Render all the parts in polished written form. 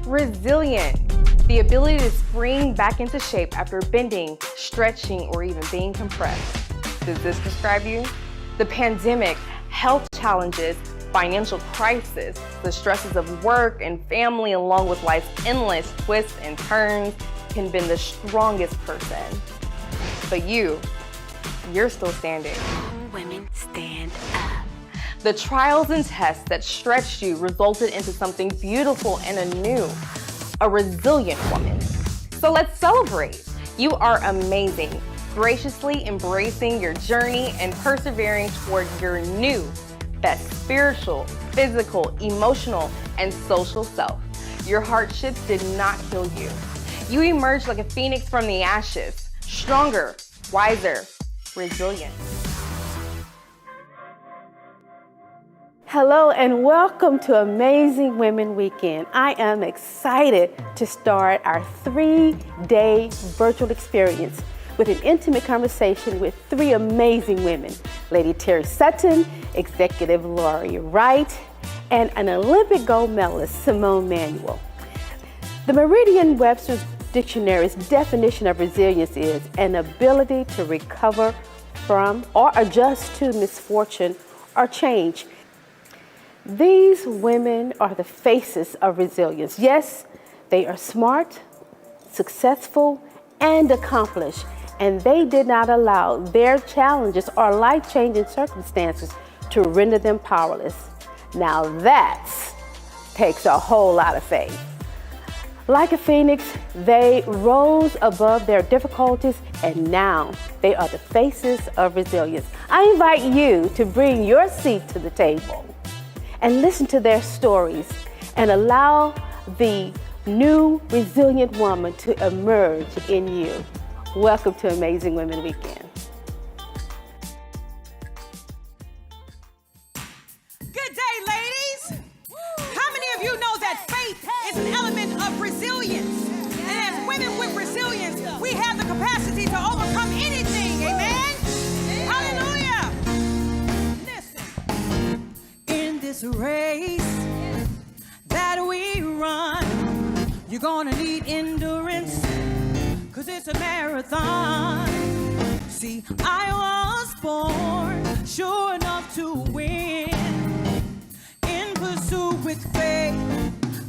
Resilient, the ability to spring back into shape after bending, stretching, or even being compressed. Does this describe you? The pandemic, health challenges, financial crisis, the stresses of work and family, along with life's endless twists and turns, can bend the strongest person. But you're still standing. Women stand up. The trials and tests that stretched you resulted into something beautiful and anew, a resilient woman. So let's celebrate. You are amazing, graciously embracing your journey and persevering toward your new best spiritual, physical, emotional, and social self. Your hardships did not kill you. You emerged like a phoenix from the ashes, stronger, wiser, resilient. Hello and welcome to Amazing Women Weekend. I am excited to start our 3-day virtual experience with an intimate conversation with 3 amazing women, Lady Terry Sutton, Executive Laurie Wright, and an Olympic gold medalist, Simone Manuel. The Merriam-Webster's Dictionary's definition of resilience is an ability to recover from or adjust to misfortune or change. These women are the faces of resilience. Yes, they are smart, successful, and accomplished, and they did not allow their challenges or life-changing circumstances to render them powerless. Now that takes a whole lot of faith. Like a phoenix, they rose above their difficulties, and now they are the faces of resilience. I invite you to bring your seat to the table and listen to their stories and allow the new resilient woman to emerge in you. Welcome to Amazing Women Weekend. Good day, ladies. How many of you know that faith is an element of resilience? And as women with resilience, we have the capacity to overcome anything, amen? Hallelujah. Listen, in this race that we run, you're gonna need endurance, 'cause it's a marathon. See, I was born sure enough to win, in pursuit with faith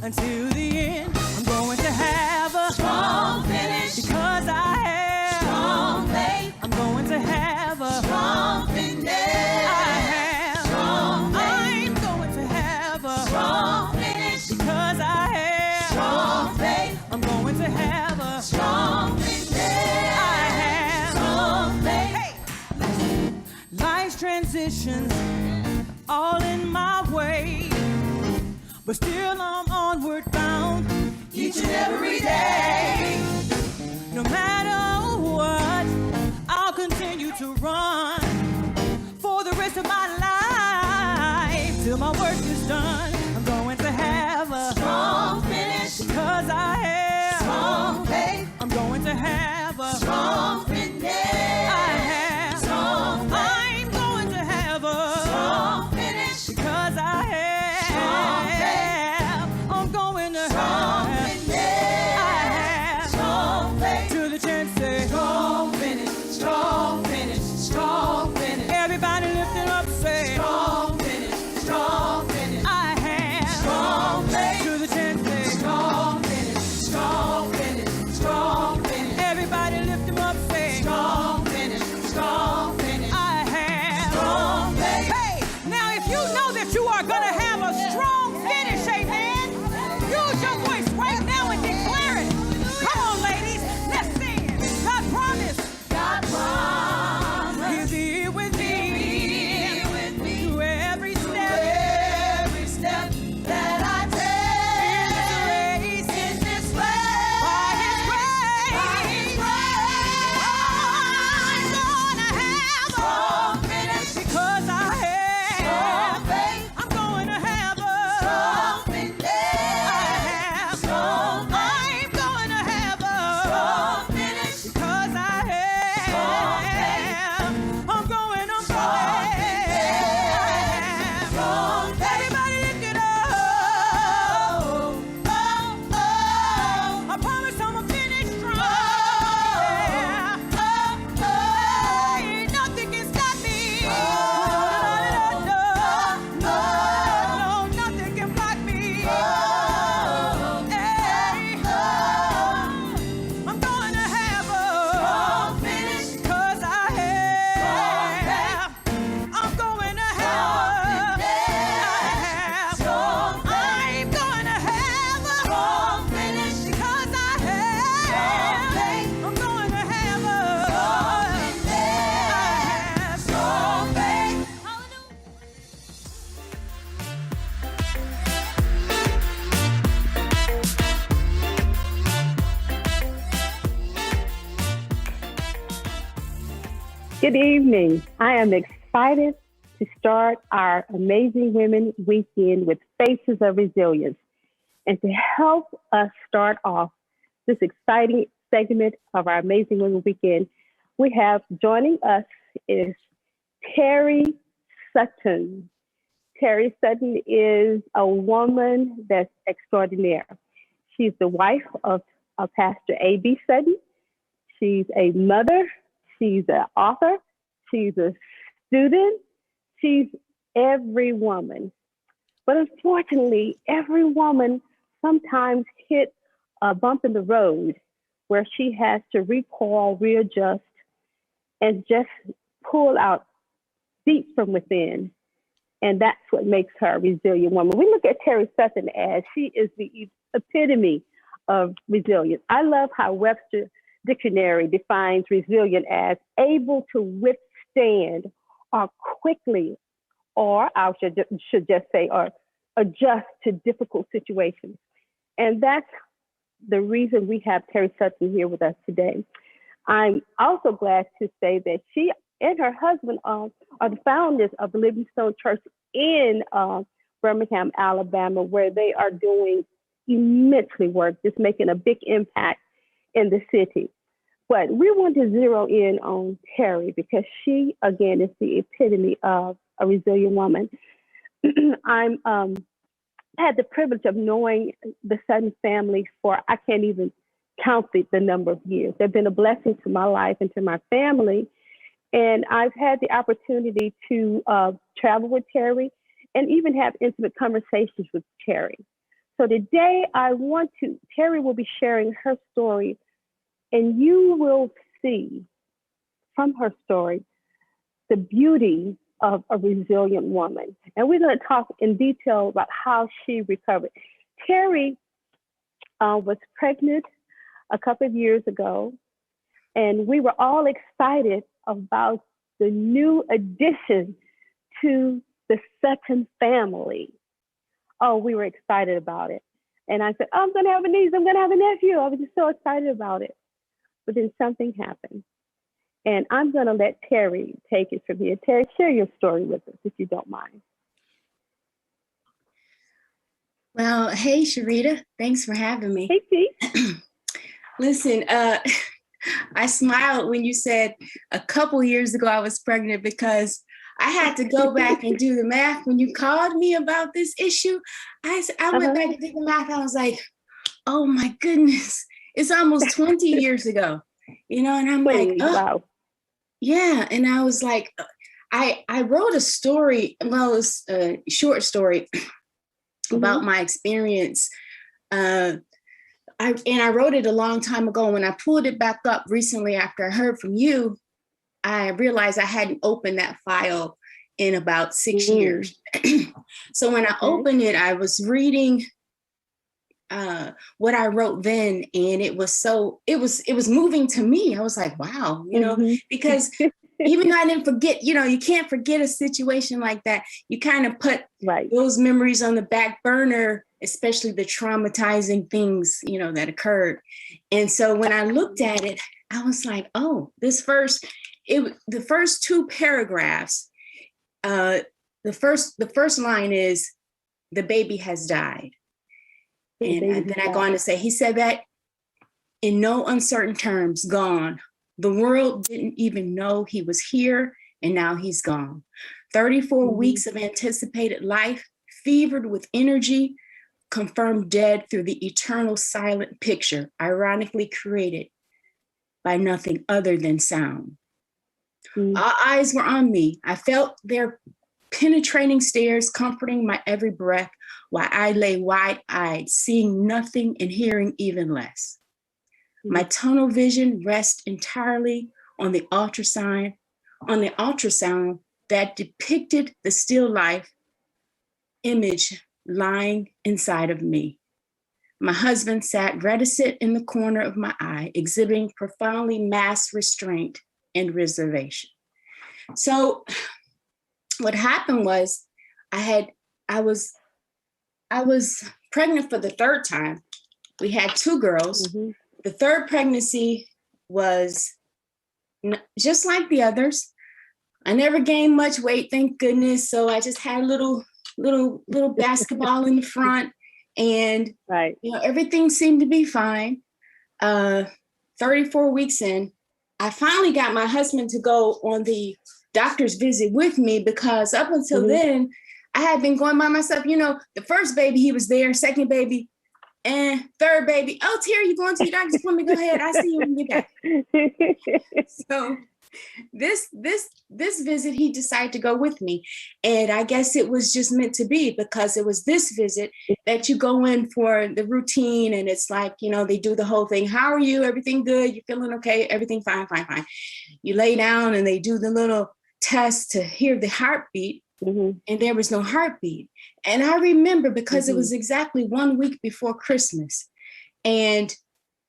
until the end. I'm going to have a strong finish, because I have strong faith. I'm going to have a strong finish. I have strong faith. I'm going to have a strong finish, because I have strong faith. I'm going to have a strong finish. I have strong faith. Hey, listen. Life's transitions all in my way, but still I'm onward bound each and every day. No matter what, I'll continue to run for the rest of my life till my work is done. I'm going to have a strong finish, because I have strong faith. I'm going to have a strong finish. I have strong faith. I'm going to have a strong finish, because I have strong faith. I'm going to strong finish. I have strong faith. To the chance say strong finish, strong finish, strong finish. Everybody lift it up, say strong finish, strong finish. I have Good evening. I am excited to start our Amazing Women Weekend with Faces of Resilience. And to help us start off this exciting segment of our Amazing Women Weekend, we have joining us is Terry Sutton. Terry Sutton is a woman that's extraordinaire. She's the wife of Pastor A.B. Sutton. She's a mother. She's an author. She's a student. She's every woman. But unfortunately, every woman sometimes hit a bump in the road where she has to recoil, readjust, and just pull out deep from within. And that's what makes her a resilient woman. We look at Terry Sutton as she is the epitome of resilience. I love how Webster Dictionary defines resilient as able to withstand or quickly, or I should just say, or adjust to difficult situations. And that's the reason we have Terry Sutton here with us today. I'm also glad to say that she and her husband are the founders of the Livingstone Church in Birmingham, Alabama, where they are doing immensely work, just making a big impact in the city. But we want to zero in on Terry because she, again, is the epitome of a resilient woman. I'm had the privilege of knowing the Sutton family for, I can't even count the number of years. They've been a blessing to my life and to my family. And I've had the opportunity to travel with Terry and even have intimate conversations with Terry. So today Terry will be sharing her story, and you will see from her story the beauty of a resilient woman. And we're going to talk in detail about how she recovered. Terry was pregnant a couple of years ago, and we were all excited about the new addition to the Sutton family. Oh, we were excited about it. And I said, oh, I'm going to have a niece, I'm going to have a nephew. I was just so excited about it. But then something happened. And I'm going to let Terry take it from here. Terry, share your story with us, if you don't mind. Well, hey, Sheretta, thanks for having me. Hey, T. Listen, I smiled when you said a couple years ago I was pregnant because I had to go back and do the math. When you called me about this issue, I went back and did the math. I was like, oh my goodness, it's almost 20 years ago, and I'm like, oh, wow. Yeah. And I was like, I wrote a story, well, it's a short story about my experience. I wrote it a long time ago. When I pulled it back up recently after I heard from you, I realized I hadn't opened that file in about 6 years. So when I opened it, I was reading what I wrote then, and it was moving to me. I was like, wow, because even though I didn't forget, you can't forget a situation like that. You kind of put those memories on the back burner, especially the traumatizing things, that occurred. And so when I looked at it, I was like, oh, the first two paragraphs, the first line is, the baby has died. And then I go on to say, he said that in no uncertain terms, gone. The world didn't even know he was here, and now he's gone. 34 weeks of anticipated life, fevered with energy, confirmed dead through the eternal silent picture, ironically created by nothing other than sound. All eyes were on me. I felt their penetrating stares comforting my every breath while I lay wide-eyed, seeing nothing and hearing even less. My tunnel vision rests entirely on the ultrasound that depicted the still life image lying inside of me. My husband sat reticent in the corner of my eye, exhibiting profoundly masked restraint and reservation. So what happened was I was pregnant for the third time. We had two girls. The third pregnancy was just like the others. I never gained much weight, thank goodness. So I just had a little basketball in the front, and everything seemed to be fine. 34 weeks in, I finally got my husband to go on the doctor's visit with me, because up until then, I had been going by myself. The first baby, he was there, second baby, and third baby. Oh, Terry, you going to your doctor's appointment? Go ahead. I see you when you get back. So this visit, he decided to go with me. And I guess it was just meant to be, because it was this visit that you go in for the routine, and it's like, they do the whole thing. How are you? Everything good? You feeling okay? Everything fine. You lay down and they do the little test to hear the heartbeat. And there was no heartbeat. And I remember, because it was exactly 1 week before Christmas. And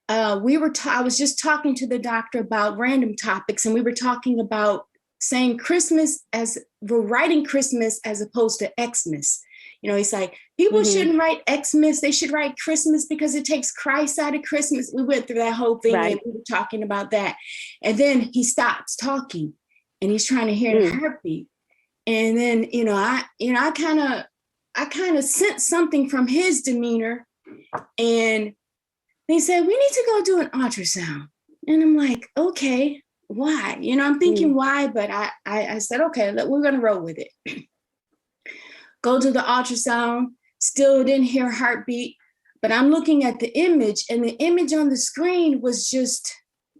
I was just talking to the doctor about random topics, and we were talking about saying we're writing Christmas as opposed to Xmas. He's like, people shouldn't write Xmas, they should write Christmas, because it takes Christ out of Christmas. We went through that whole thing, and we were talking about that. And then he stops talking, and he's trying to hear the heartbeat. And then, I kind of sensed something from his demeanor, and they said, we need to go do an ultrasound. And I'm like, okay, why? I'm thinking why, but I said, okay, we're going to roll with it. Go to the ultrasound, still didn't hear a heartbeat, but I'm looking at the image, and the image on the screen was just,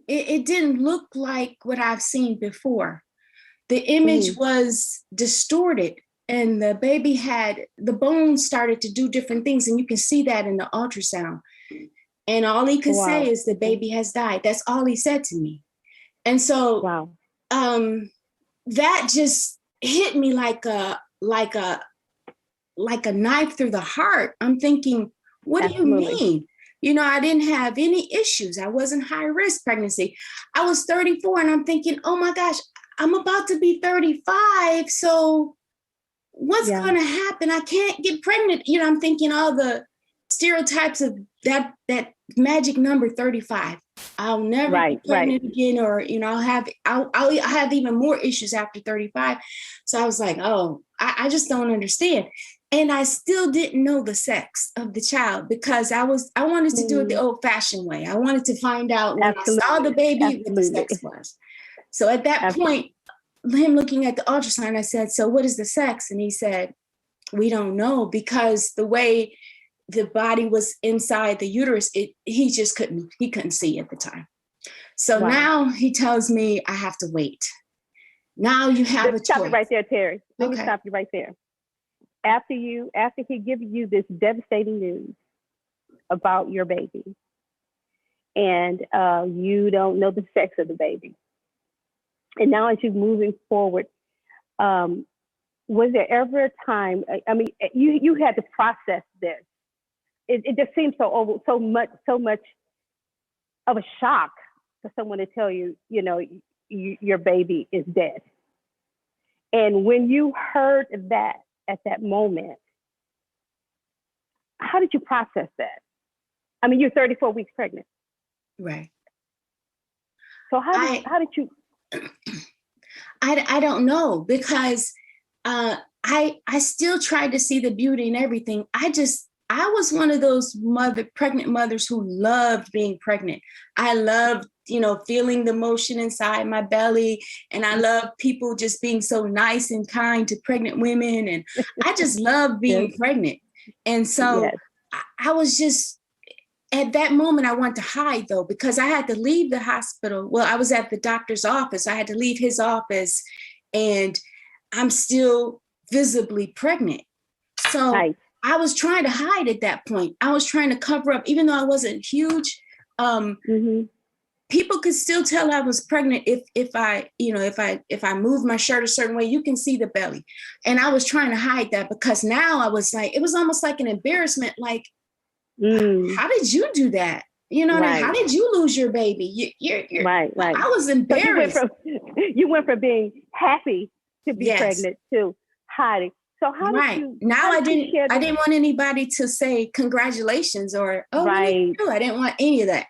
it didn't look like what I've seen before. The image was distorted, and the baby the bones started to do different things, and you can see that in the ultrasound. And all he could say is the baby has died. That's all he said to me. And so that just hit me like a knife through the heart. I'm thinking, what do you mean? I didn't have any issues. I wasn't high risk pregnancy. I was 34, and I'm thinking, oh my gosh, I'm about to be 35. So what's going to happen? I can't get pregnant. I'm thinking all the stereotypes of that magic number 35. I'll never be pregnant again, or I'll have even more issues after 35. So I was like, oh, I just don't understand. And I still didn't know the sex of the child, because I wanted to do it the old-fashioned way. I wanted to find out when I saw the baby what the sex was. So at that point, him looking at the ultrasound, I said, so what is the sex? And he said, we don't know, because the way the body was inside the uterus, he just couldn't see at the time. So now he tells me I have to wait. Now you have a choice. Stop it right there, Terry. Let me stop you right there. After he gives you this devastating news about your baby, and you don't know the sex of the baby, and now as you're moving forward, was there ever a time? I mean, you had to process this. It just seems so much of a shock for someone to tell you, your baby is dead. And when you heard that at that moment, how did you process that? I mean, you're 34 weeks pregnant. Right. So how did you? I don't know, because I still tried to see the beauty in everything. I was one of those pregnant mothers who loved being pregnant. I loved, feeling the motion inside my belly. And I love people just being so nice and kind to pregnant women. And I just love being pregnant. And so I was just, at that moment, I wanted to hide, though, because I had to leave the hospital. Well, I was at the doctor's office. I had to leave his office, and I'm still visibly pregnant. So I was trying to hide at that point. I was trying to cover up, even though I wasn't huge. People could still tell I was pregnant if I moved my shirt a certain way. You can see the belly, and I was trying to hide that, because now I was like, it was almost like an embarrassment. Like, how did you do that? How did you lose your baby? You're right. I was embarrassed. So you went from being happy to be pregnant to hiding. So how did you? Now I didn't want anybody to say congratulations or I didn't want any of that.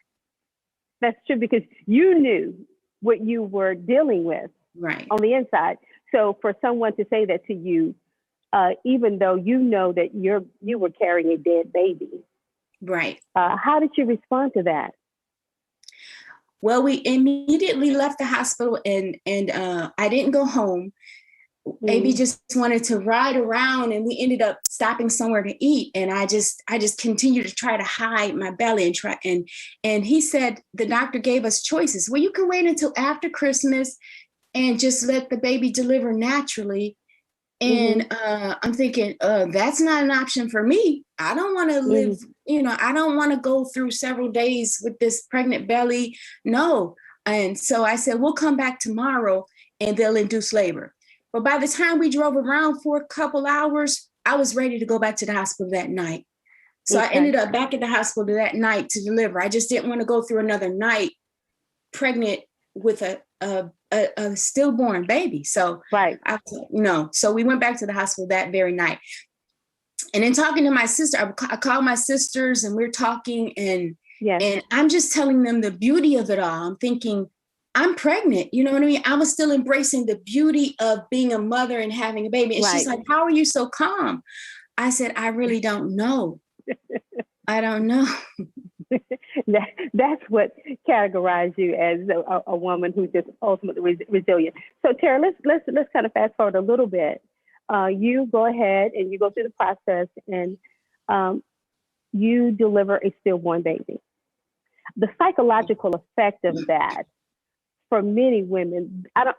That's true, because you knew what you were dealing with right on the inside. So for someone to say that to you, even though you know that you were carrying a dead baby, right how did you respond to that? well, we immediately left the hospital, and I didn't go home. AB just wanted to ride around, and we ended up stopping somewhere to eat. And I just continued to try to hide my belly and he said, the doctor gave us choices. Well, you can wait until after Christmas and just let the baby deliver naturally. And I'm thinking, that's not an option for me. I don't want to live, I don't want to go through several days with this pregnant belly. No. And so I said, we'll come back tomorrow and they'll induce labor. But by the time we drove around for a couple hours, I was ready to go back to the hospital that night. So I ended up back at the hospital that night to deliver. I just didn't want to go through another night pregnant with a stillborn baby. So I was like, no. So we went back to the hospital that very night. And then talking to my sister, I called my sisters and we're talking and I'm just telling them the beauty of it all. I'm thinking, I'm pregnant. You know what I mean? I was still embracing the beauty of being a mother and having a baby. And she's like, how are you so calm? I said, I really don't know. I don't know. That's what categorized you as a woman who's just ultimately resilient. So Tara, let's kind of fast forward a little bit. You go ahead and you go through the process and you deliver a stillborn baby. The psychological effect of that for many women, I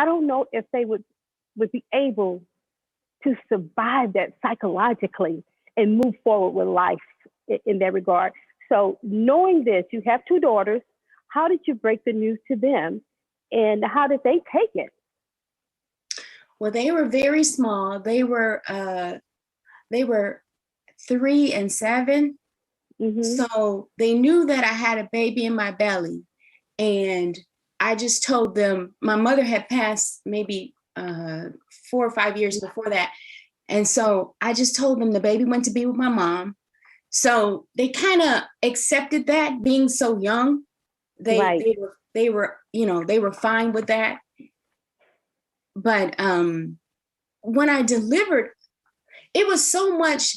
don't know if they would be able to survive that psychologically and move forward with life in that regard. So knowing this, you have two daughters. How did you break the news to them and how did they take it? Well, they were very small. They were 3 and 7. So they knew that I had a baby in my belly. And I just told them, my mother had passed maybe 4 or 5 years before that. And so I just told them the baby went to be with my mom. So they kind of accepted that, being so young. They were fine with that. But when I delivered, it was so much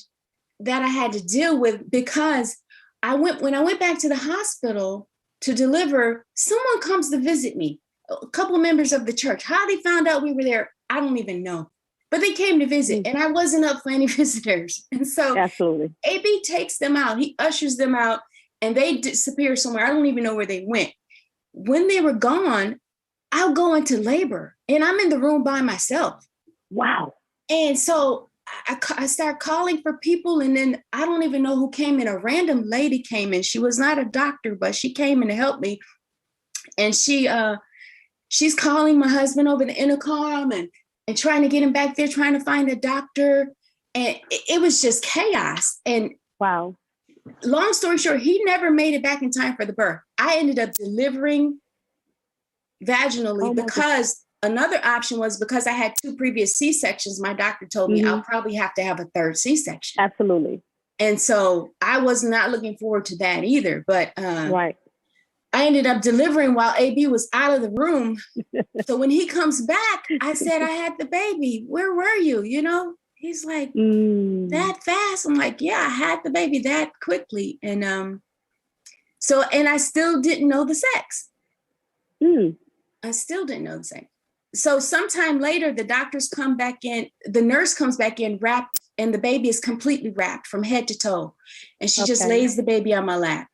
that I had to deal with because when I went back to the hospital to deliver, someone comes to visit me, a couple of members of the church. How they found out we were there, I don't even know. But they came to visit and I wasn't up for any visitors. And so AB takes them out. He ushers them out and they disappear somewhere. I don't even know where they went. When they were gone, I'll go into labor and I'm in the room by myself. Wow. And so I start calling for people and then I don't even know who came in. A random lady came in. She was not a doctor, but she came in to help me. And she's calling my husband over the intercom and trying to get him back there, trying to find a doctor. And it was just chaos. And wow. Long story short, he never made it back in time for the birth. I ended up delivering vaginally because another option was because I had 2 previous C-sections. My doctor told me I'll probably have to have a 3rd C-section. Absolutely. And so I was not looking forward to that either. But I ended up delivering while AB was out of the room. So when he comes back, I said, I had the baby. Where were you? You know, he's like, that fast? I'm like, yeah, I had the baby that quickly. And and I still didn't know the sex. I still didn't know the sex. So sometime later, the doctors come back in, the nurse comes back in wrapped, and the baby is completely wrapped from head to toe. And she just lays the baby on my lap.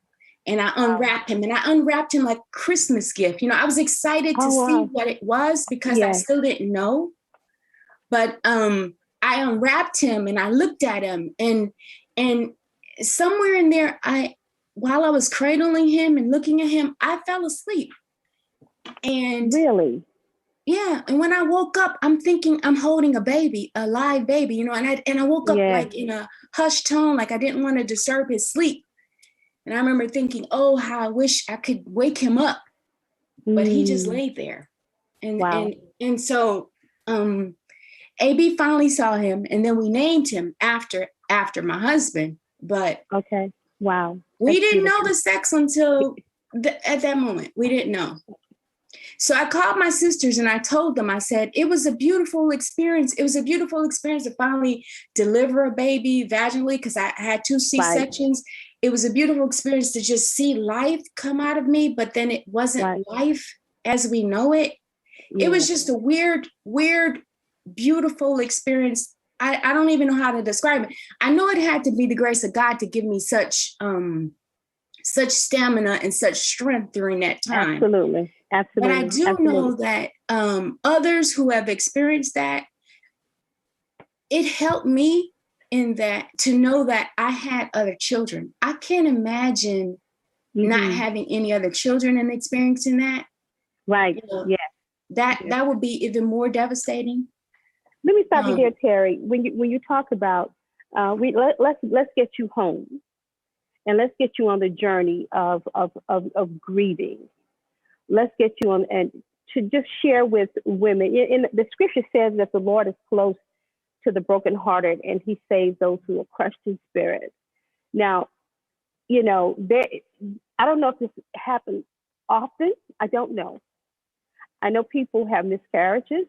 And I unwrapped him, and I unwrapped him like a Christmas gift. You know, I was excited to see what it was because I still didn't know. But I unwrapped him and I looked at him, and somewhere in there, while I was cradling him and looking at him, I fell asleep. And really? Yeah. And when I woke up, I'm thinking I'm holding a baby, a live baby, you know, and I woke up like in a hushed tone, like I didn't want to disturb his sleep. And I remember thinking, oh, how I wish I could wake him up, but he just laid there. And so AB finally saw him, and then we named him after my husband. But wow, we didn't know the sex until at that moment, we didn't know. So I called my sisters and I told them, I said, it was a beautiful experience. It was a beautiful experience to finally deliver a baby vaginally, because I had 2 C-sections. It was a beautiful experience to just see life come out of me, but then it wasn't life as we know it. It was just a weird, beautiful experience. I don't even know how to describe it. I know it had to be the grace of God to give me such stamina and such strength during that time. Absolutely. But I do know that others who have experienced that, it helped me in that, to know that I had other children. I can't imagine not having any other children and experiencing that. Right. You know, that would be even more devastating. Let me stop you there, Terry. When you talk about let's get you home, and let's get you on the journey of grieving. Let's get you on, and to just share with women. In the scripture says that the Lord is close to the brokenhearted, and He saves those who are crushed in spirit. Now, I don't know if this happens often. I don't know. I know people have miscarriages,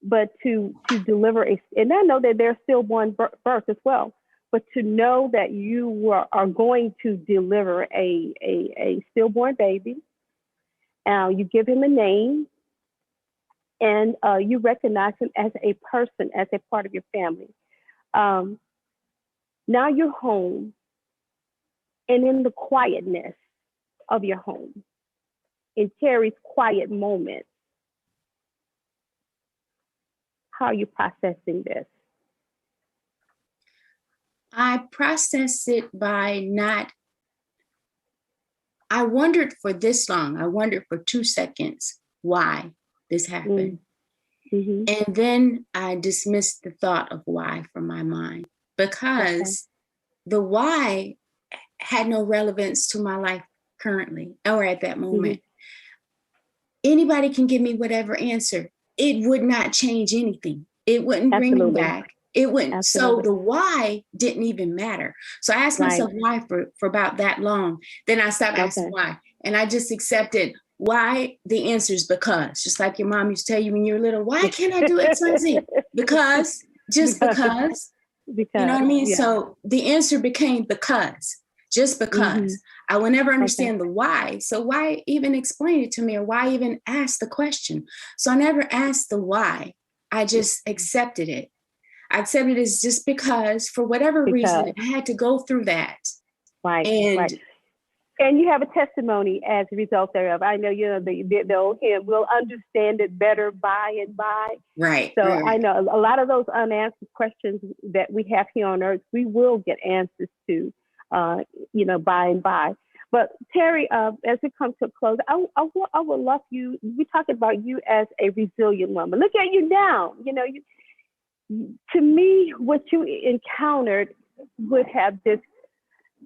but to deliver and I know that there's stillborn birth as well. But to know that you are going to deliver a stillborn baby, you give him a name, and you recognize him as a person, as a part of your family. Now you're home, and in the quietness of your home, in Terry's quiet moments, how are you processing this? I process it by I wondered for this long. I wondered for 2 seconds why this happened. And then I dismissed the thought of why from my mind, because the why had no relevance to my life currently or at that moment. Anybody can give me whatever answer. It would not change anything. It wouldn't bring me back. It wouldn't. So the why didn't even matter. So I asked myself why for about that long. Then I stopped asking why. And I just accepted why. The answer is because. Just like your mom used to tell you when you were little, why can't I do X, Y, Z? Because, just because. You know what I mean? Yeah. So the answer became because. Just because. I will never understand the why. So why even explain it to me, or why even ask the question? So I never asked the why. I just accepted it. I accepted it as just because, for whatever reason, I had to go through that. And you have a testimony as a result thereof. I know, the old hymn, we'll understand it better by and by. Right. So I know a lot of those unanswered questions that we have here on earth, we will get answers to, by and by. But Terry, as we come to a close, I would love you, we talked about you as a resilient woman. Look at you now. To me, what you encountered would have this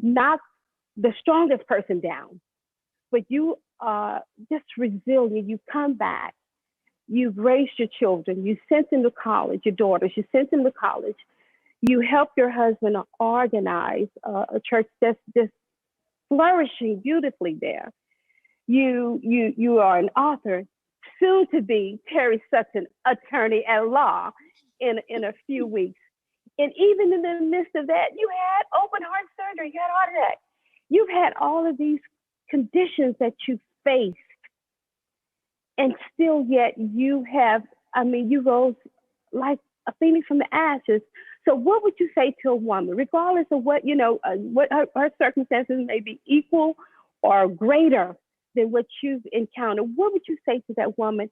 knock the strongest person down, but you are just resilient. You come back, you've raised your children, you sent them to college, your daughters, you sent them to college. You help your husband organize a church that's just flourishing beautifully there. You are an author, soon to be Terry Sutton, attorney at law in a few weeks. And even in the midst of that, you had open heart surgery, you had heart attack. You've had all of these conditions that you faced, and still yet you rose like a phoenix from the ashes. So what would you say to a woman, regardless of what her circumstances may be equal or greater than what you've encountered? What would you say to that woman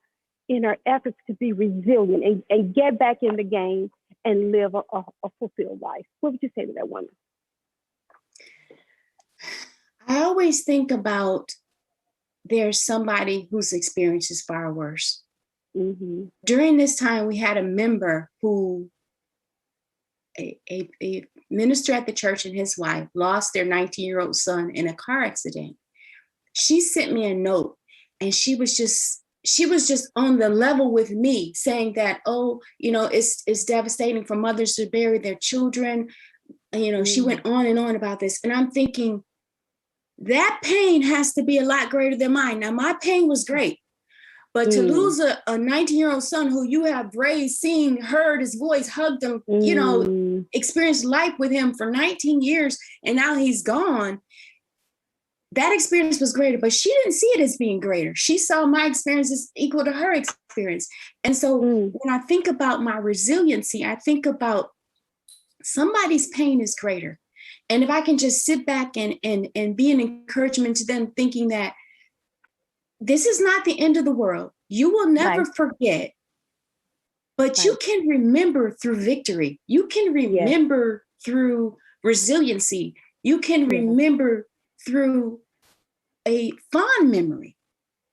in her efforts to be resilient and get back in the game and live a fulfilled life? What would you say to that woman? I always think about there's somebody whose experience is far worse. During this time, we had a member who, a minister at the church and his wife, lost their 19-year-old son in a car accident. She sent me a note, and she was just on the level with me, saying that, it's devastating for mothers to bury their children. She went on and on about this. And I'm thinking, that pain has to be a lot greater than mine. Now, my pain was great, but to lose a 19-year-old son who you have raised, seen, heard his voice, hugged him, experienced life with him for 19 years, and now he's gone. That experience was greater, but she didn't see it as being greater. She saw my experience as equal to her experience. And so when I think about my resiliency, I think about somebody's pain is greater. And if I can just sit back and be an encouragement to them, thinking that this is not the end of the world. You will never forget, but you can remember through victory. You can remember through resiliency. You can remember through a fond memory.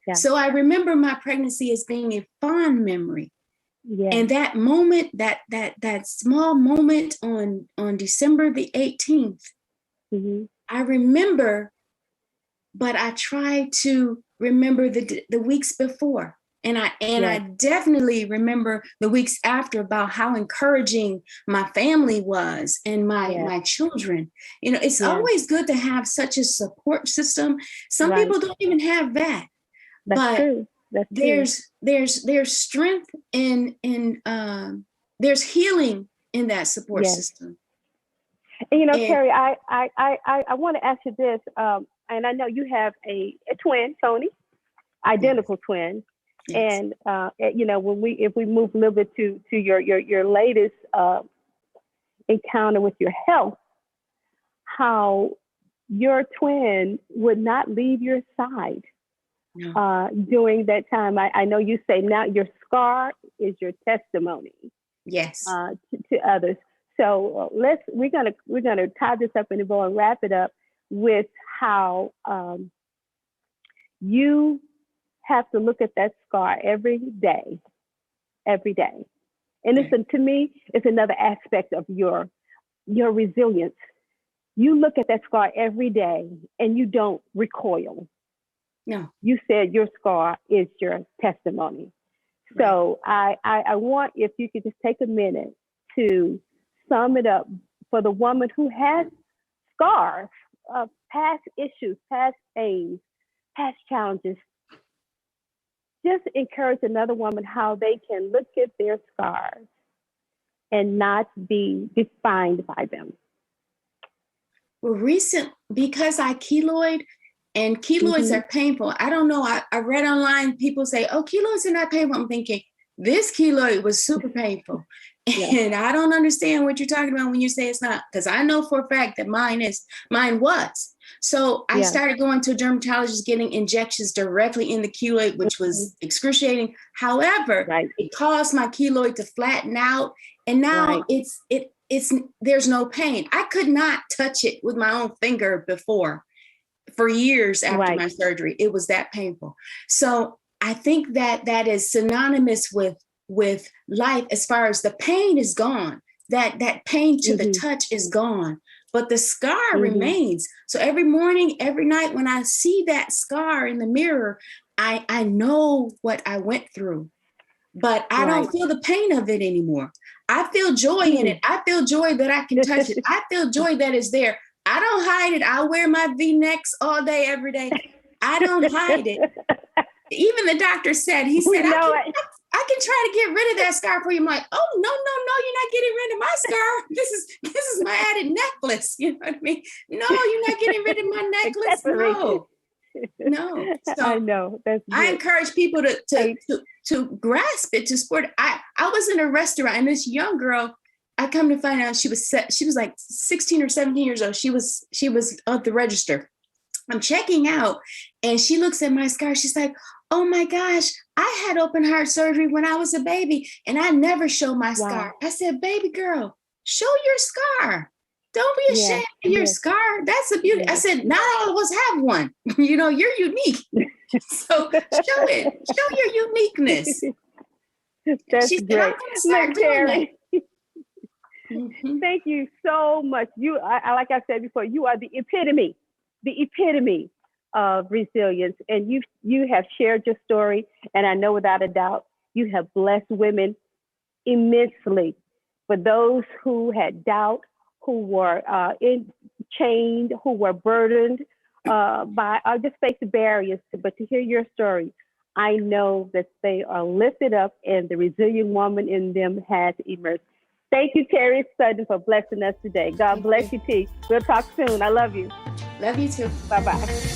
Yeah. So I remember my pregnancy as being a fond memory. Yeah. And that moment, that small moment on December the 18th, I remember, but I try to remember the weeks before. And I definitely remember the weeks after, about how encouraging my family was and my children. You know, it's always good to have such a support system. Some people don't even have that. That's true. There's strength in there's healing in that support system. And you know, Carrie, I want to ask you this, and I know you have a twin, Tony, identical twin. Yes. And you know, if we move a little bit to your latest encounter with your health, how your twin would not leave your side during that time. I know you say now your scar is your testimony. Yes. To others. So we're gonna tie this up in a bow and wrap it up with how you have to look at that scar every day. And to me, it's another aspect of your resilience. You look at that scar every day and you don't recoil. No. You said your scar is your testimony. Right. So I want, if you could just take a minute to sum it up for the woman who has scars of past issues, past pains, past challenges. Just encourage another woman how they can look at their scars and not be defined by them. Well, because I keloid, and keloids are painful. I don't know. I read online, people say, oh, keloids are not painful. I'm thinking, this keloid was super painful. And I don't understand what you're talking about when you say it's not, because I know for a fact that mine was. So I started going to a dermatologist, getting injections directly in the keloid, which was excruciating. However, it caused my keloid to flatten out. And now there's no pain. I could not touch it with my own finger before, for years after my surgery. It was that painful. So I think that is synonymous with life, as far as the pain is gone. That pain to the touch is gone, but the scar remains. So every morning, every night, when I see that scar in the mirror, I know what I went through, but I don't feel the pain of it anymore. I feel joy in it. I feel joy that I can touch it. I feel joy that it's there. I don't hide it. I wear my V-necks all day, every day. I don't hide it. Even the doctor said, I can try to get rid of that scar for you. I'm like, oh, no, you're not getting rid of my scar. This is my added necklace. You know what I mean? No, you're not getting rid of my necklace. No. So I know. I encourage people to grasp it, to support it. I was in a restaurant, and this young girl, I come to find out she was like 16 or 17 years old. She was at the register. I'm checking out, and she looks at my scar. She's like, oh my gosh, I had open heart surgery when I was a baby, and I never show my scar. I said, baby girl, show your scar. Don't be ashamed of your scar. That's a beauty. I said, not all of us have one. You know, you're unique. So show it. Show your uniqueness. That's she said, great. I'm going to start doing that. Thank you so much. You, like I said before, you are the epitome of resilience, and you have shared your story, and I know without a doubt you have blessed women immensely. For those who had doubt, who were chained, who were burdened, just face the barriers, but to hear your story, I know that they are lifted up and the resilient woman in them has emerged. Thank you, Terry Sutton, for blessing us today. God bless you, T. We'll talk soon. I love you. Love you too. Bye-bye.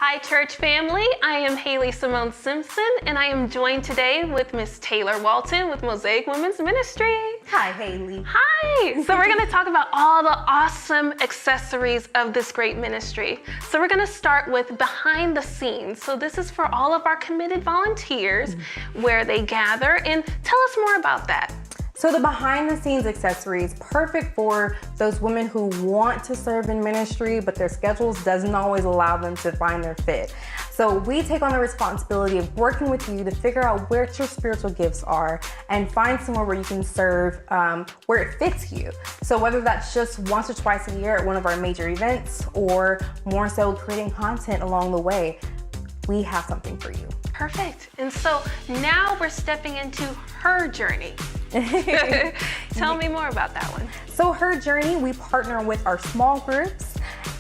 Hi church family, I am Haley Simone Simpson and I am joined today with Miss Taylor Walton with Mosaic Women's Ministry. Hi Haley. Hi! So we're gonna talk about all the awesome accessories of this great ministry. So we're gonna start with behind the scenes. So this is for all of our committed volunteers where they gather, and tell us more about that. So the behind the scenes accessories, perfect for those women who want to serve in ministry, but their schedules doesn't always allow them to find their fit. So we take on the responsibility of working with you to figure out where your spiritual gifts are and find somewhere where you can serve where it fits you. So whether that's just once or twice a year at one of our major events or more so creating content along the way, we have something for you. Perfect. And so now we're stepping into her journey. Tell me more about that one. So her journey, we partner with our small groups.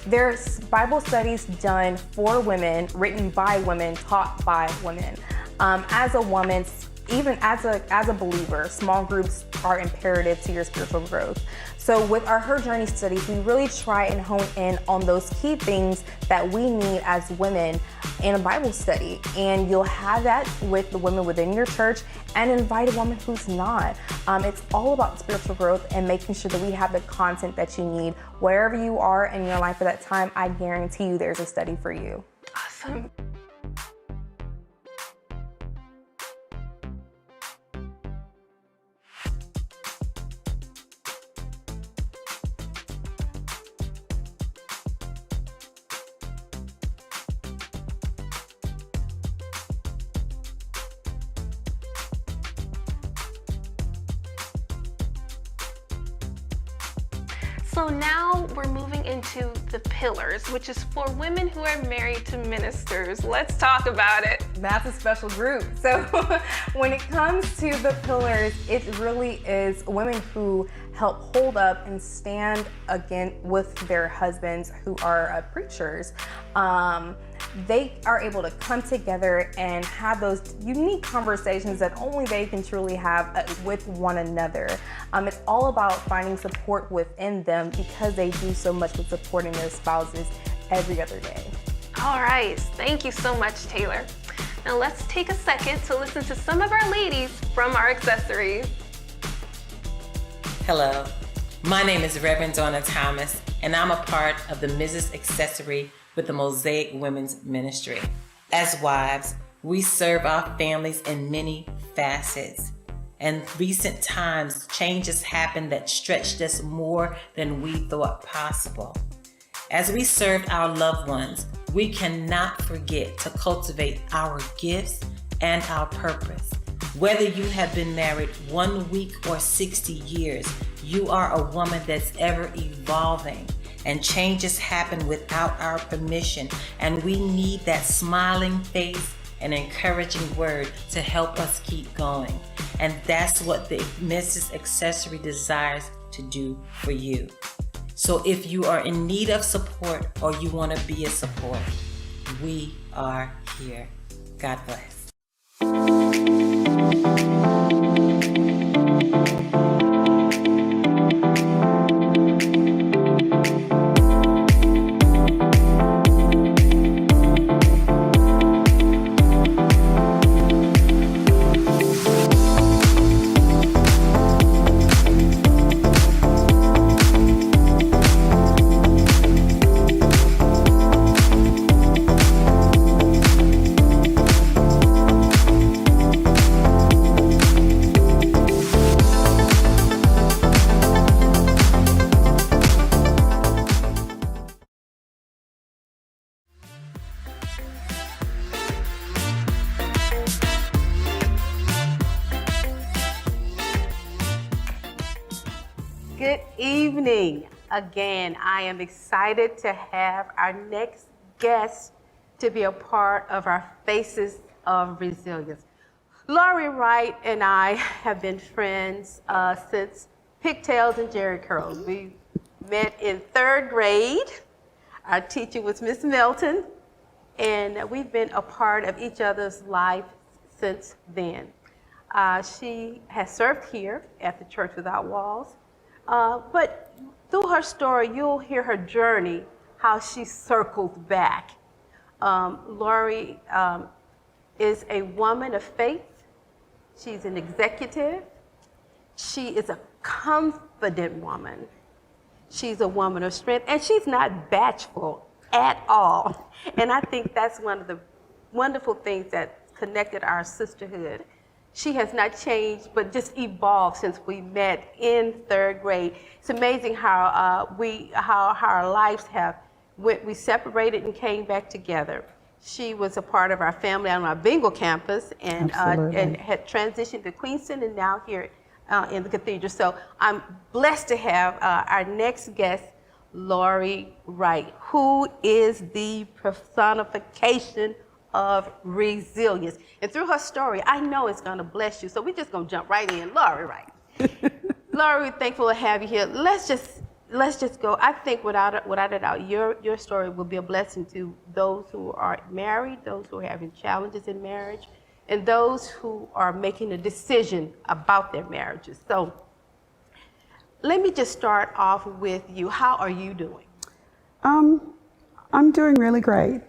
There's Bible studies done for women, written by women, taught by women. As a woman, even as a believer, small groups are imperative to your spiritual growth. So with our Her Journey studies, we really try and hone in on those key things that we need as women in a Bible study. And you'll have that with the women within your church and invite a woman who's not. It's all about spiritual growth and making sure that we have the content that you need. Wherever you are in your life at that time, I guarantee you there's a study for you. Awesome. So now we're moving into the pillars, which is for women who are married to ministers. Let's talk about it. That's a special group. So when it comes to the pillars, it really is women who help hold up and stand again with their husbands who are preachers. They are able to come together and have those unique conversations that only they can truly have with one another. It's all about finding support within them because they do so much with supporting their spouses every other day. All right, thank you so much, Taylor. Now let's take a second to listen to some of our ladies from our accessories. Hello, my name is Reverend Donna Thomas, and I'm a part of the Mrs. Accessory with the Mosaic Women's Ministry. As wives, we serve our families in many facets. In recent times, changes happened that stretched us more than we thought possible. As we served our loved ones, we cannot forget to cultivate our gifts and our purpose. Whether you have been married 1 week or 60 years, you are a woman that's ever evolving. And changes happen without our permission, and we need that smiling face and encouraging word to help us keep going. And that's what the Mrs. Accessory desires to do for you. So if you are in need of support or you want to be a support, we are here. God bless. Good evening. Again, I am excited to have our next guest to be a part of our Faces of Resilience. Lori Wright and I have been friends since Pigtails and Jerry Curls. We met in 3rd grade. Our teacher was Miss Milton, and we've been a part of each other's life since then. She has served here at the Church Without Walls, but through her story, you'll hear her journey, how she circled back. Lori is a woman of faith. She's an executive. She is a confident woman. She's a woman of strength, and she's not bashful at all. And I think that's one of the wonderful things that connected our sisterhood. She has not changed, but just evolved since we met in 3rd grade. It's amazing how our lives have, we separated and came back together. She was a part of our family on our Bengal campus and had transitioned to Queenston and now here in the cathedral. So I'm blessed to have our next guest, Lori Wright, who is the personification of resilience. And through her story, I know it's gonna bless you. So we're just gonna jump right in. Lori Wright. Lori, we're thankful to have you here. Let's just go. I think without a doubt, your story will be a blessing to those who are married, those who are having challenges in marriage, and those who are making a decision about their marriages. So let me just start off with you. How are you doing? I'm doing really great.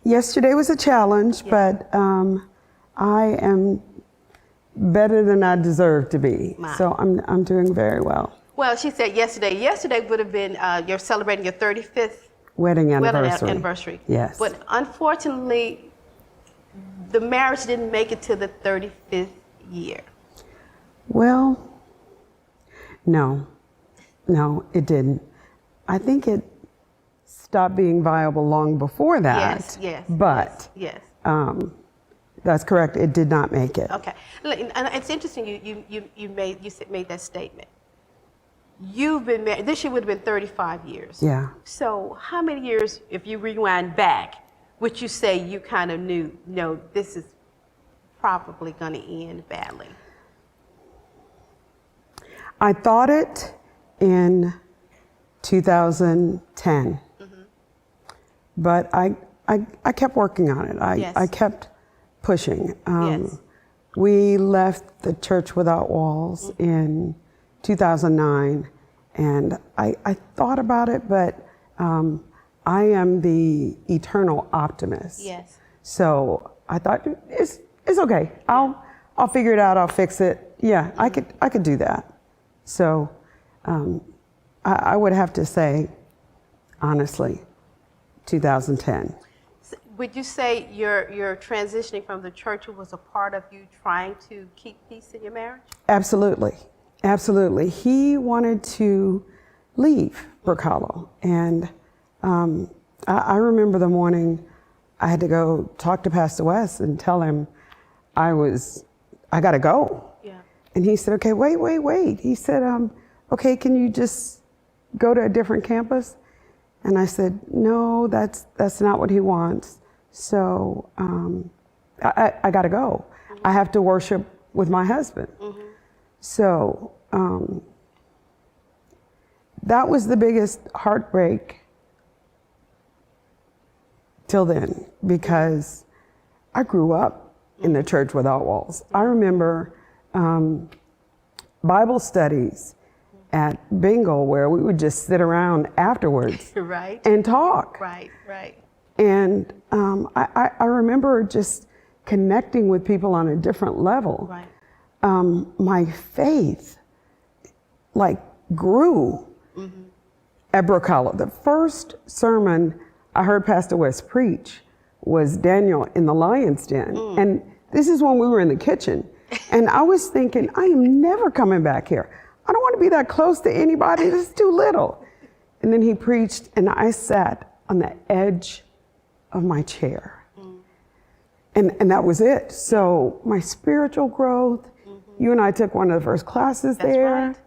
Yesterday was a challenge, but I am better than I deserve to be. So I'm doing very well. Well, she said yesterday. Yesterday would have been you're celebrating your 35th wedding anniversary. Yes. But unfortunately, the marriage didn't make it to the 35th year. Well, no, it didn't. I think it stopped being viable long before that. Yes. But yes. That's correct. It did not make it. Okay. And it's interesting you made that statement. You've been married, this year would have been 35 years. Yeah. So how many years, if you rewind back, would you say you kind of knew, no, this is probably going to end badly? I thought it in 2010, but I kept working on it. I kept pushing. We left the Church Without Walls in 2009, and I thought about it, but I am the eternal optimist. Yes. So I thought it's okay. I'll figure it out. I'll fix it. Yeah, I could do that. So I would have to say, honestly, 2010. Would you say your transitioning from the church was a part of you trying to keep peace in your marriage? Absolutely. Absolutely. He wanted to leave Brook Hollow. And I remember the morning I had to go talk to Pastor West and tell him I got to go. Yeah. And he said, okay, wait. He said, okay, can you just go to a different campus? And I said, no, that's not what he wants. So I got to go. I have to worship with my husband. So that was the biggest heartbreak till then, because I grew up in the Church Without Walls. I remember Bible studies at Bengal where we would just sit around afterwards right. and talk. Right. And I remember just connecting with people on a different level. Right. My faith grew at Brook Hollow. The first sermon I heard Pastor West preach was Daniel in the lion's den. And this is when we were in the kitchen. And I was thinking, I am never coming back here. I don't want to be that close to anybody. This is too little. And then he preached, and I sat on the edge of my chair. And that was it. So my spiritual growth, you and I took one of the first classes there. Right.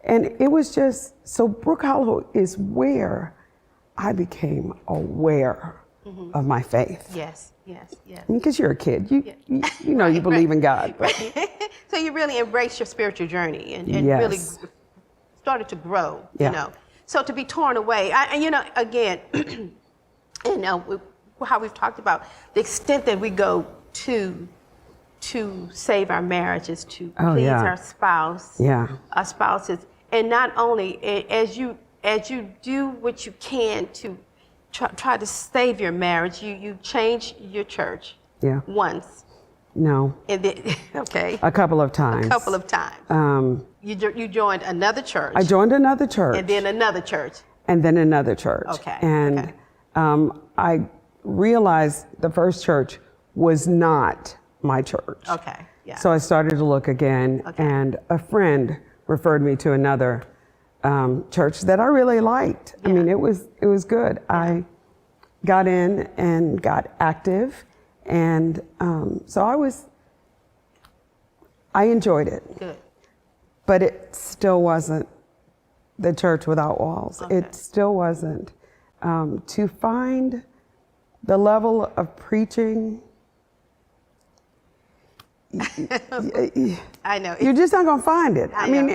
And it was just, so Brook Hollow is where I became aware of my faith. Yes, yes, yes. Because you're a kid, you know you believe in God. But. So you really embraced your spiritual journey and Yes. really started to grow, Yeah. you know. So to be torn away, and you know, again, you know, how we've talked about the extent that we go to save our marriages, to please our spouse, our spouses, and not only as you do what you can to try to save your marriage, you change your church once. No. And then, okay. A couple of times. A couple of times. You joined another church. I joined another church. And then another church. And then another church. Okay. And I realized the first church was not my church. Okay. Yeah. So I started to look again, and a friend referred me to another church that I really liked. I mean, it was good. I got in and got active, and so I enjoyed it. Good. But it still wasn't the church without walls. Okay. It still wasn't. To find the level of preaching, I know. you're just not going to find it. I mean,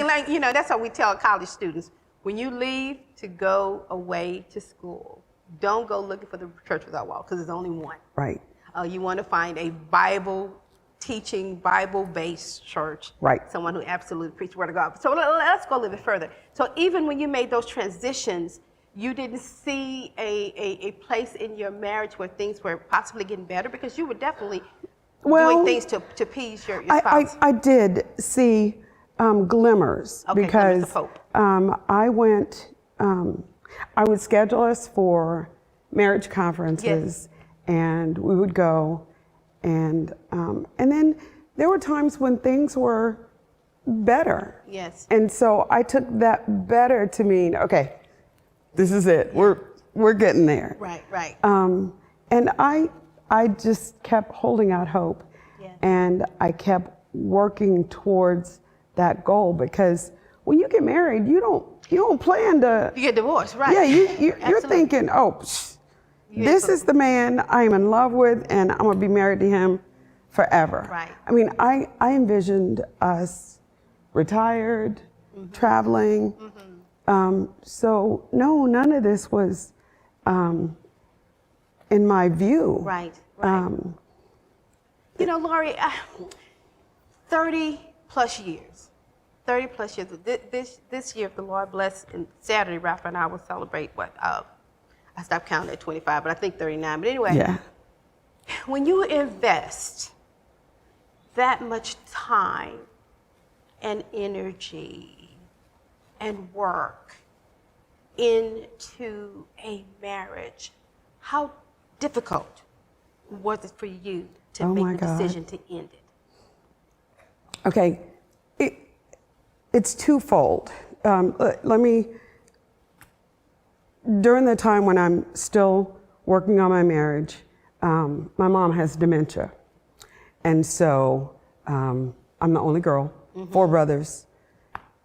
like, you know, that's what we tell college students. When you leave to go away to school, don't go looking for the church without walls, because there's only one. Right. You want to find a Bible teaching, Bible-based church. Right. Someone who absolutely preaches the word of God. So let's go a little bit further. So even when you made those transitions, you didn't see a place in your marriage where things were possibly getting better, because you were definitely doing things to appease your spouse. I did see glimmers, Okay, because glimmers of hope. I went, I would schedule us for marriage conferences, and we would go, and then there were times when things were better. Yes. And so I took that better to mean, okay, this is it. We're getting there. Right, right. And I just kept holding out hope, and I kept working towards that goal, because when you get married, you don't plan to. You get divorced, right? Yeah, you're thinking, this is the man I'm in love with, and I'm gonna be married to him forever. Right. I mean, I envisioned us retired, traveling. So no, none of this was in my view. Right. You know, Laurie, 30 plus years. This year, if the Lord bless, and Saturday, Rafa and I will celebrate I stopped counting at 25, but I think 39. But anyway, when you invest that much time and energy and work into a marriage, how difficult was it for you to make the decision to end it? Okay, it's twofold. During the time when I'm still working on my marriage, my mom has dementia. And so I'm the only girl, 4 brothers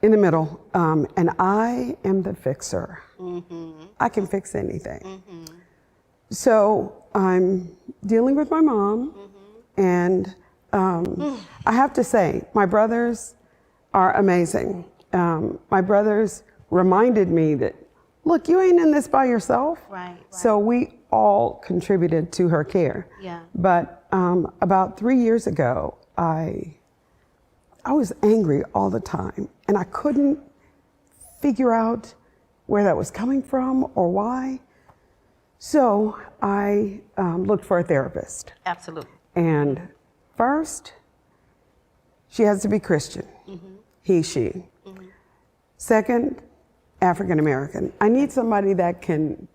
in the middle, and I am the fixer. I can fix anything. So I'm dealing with my mom, and I have to say, my brothers are amazing. My brothers reminded me that, look, you ain't in this by yourself. Right. So we all contributed to her care. Yeah. But about 3 years ago, I was angry all the time, and I couldn't figure out where that was coming from or why. So I looked for a therapist. Absolutely. And first, she has to be Christian. He, she. Second, African American. I need somebody that can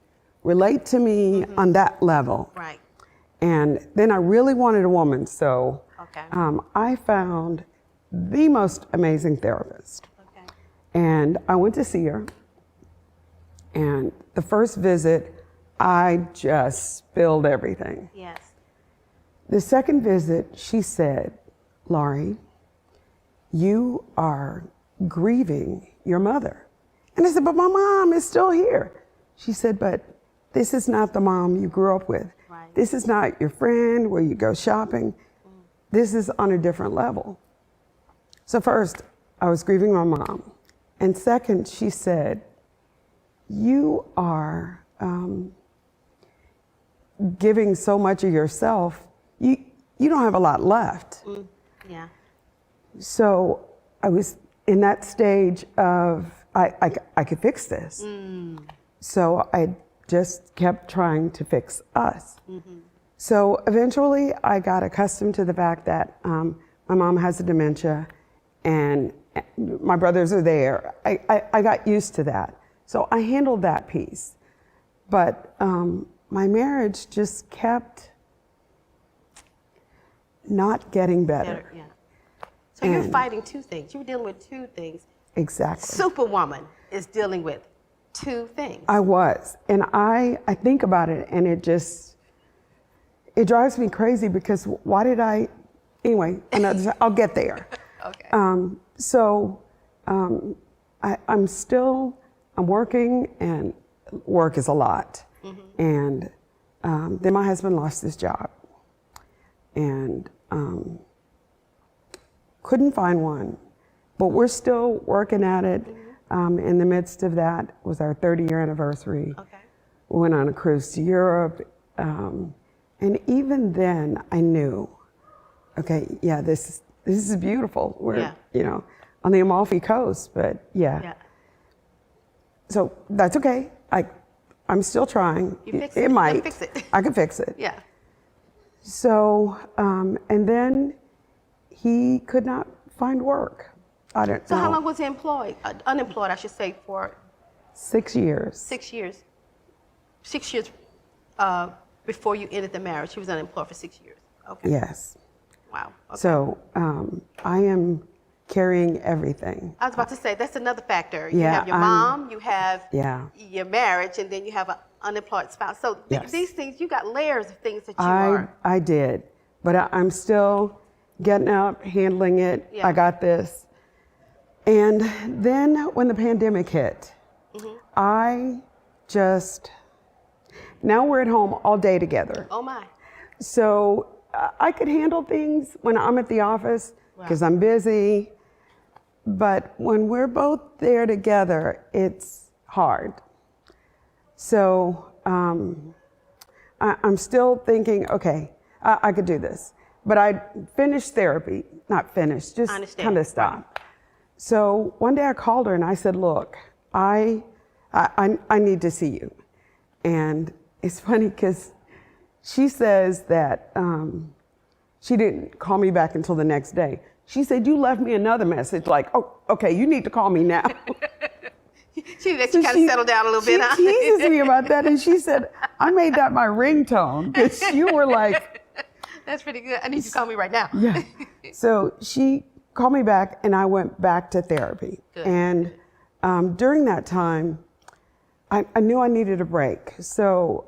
relate to me on that level. Right. And then I really wanted a woman, so I found the most amazing therapist. Okay. And I went to see her. And the first visit, I just spilled everything. Yes. The second visit, she said, Laurie, you are grieving your mother. And I said, but my mom is still here. She said, but this is not the mom you grew up with. Right. This is not your friend where you go shopping. This is on a different level. So first, I was grieving my mom. And second, she said, you are giving so much of yourself, you don't have a lot left. Yeah. So I was in that stage of, I could fix this. So I just kept trying to fix us. So eventually I got accustomed to the fact that my mom has a dementia and my brothers are there. I got used to that. So I handled that piece. But my marriage just kept not getting better. Yeah. So you're fighting two things. You're dealing with two things. Exactly. Superwoman is dealing with two things. I was. And I think about it and it drives me crazy because why did anyway, I'll get there. Okay. I'm working and work is a lot. And then my husband lost his job and couldn't find one, but we're still working at it. In the midst of that was our 30-year anniversary. Okay. We went on a cruise to Europe. And even then I knew, okay, yeah, this is beautiful. We're, on the Amalfi Coast, but yeah. So that's okay. I'm still trying. You fix it. It might. Fix it. I can fix it. Yeah. So, and then he could not find work. I don't know. So how long was he unemployed, I should say, for? 6 years. 6 years. 6 years before you ended the marriage, he was unemployed for 6 years. Okay. Yes. Wow. Okay. So I am carrying everything. I was about to say, that's another factor. You Yeah, have your mom, you have Yeah. your marriage, and then you have an unemployed spouse. So Yes. these things, you got layers of things that you are. I did, but I'm still getting up, handling it. Yeah. I got this. And then when the pandemic hit, now we're at home all day together. Oh my. So I could handle things when I'm at the office because I'm busy. But when we're both there together, it's hard. So I'm still thinking, okay, I could do this. But I finished therapy, not finished, just kind of stopped. So one day I called her and I said, look, I need to see you. And it's funny because she says that she didn't call me back until the next day. She said, you left me another message like, oh, okay, you need to call me now. She let you kind of settle down a little bit, huh? She teases me about that, and she said, I made that my ringtone, because you were like... That's pretty good. I need you to call me right now. Yeah. So she called me back, and I went back to therapy. Good. And during that time, I knew I needed a break. So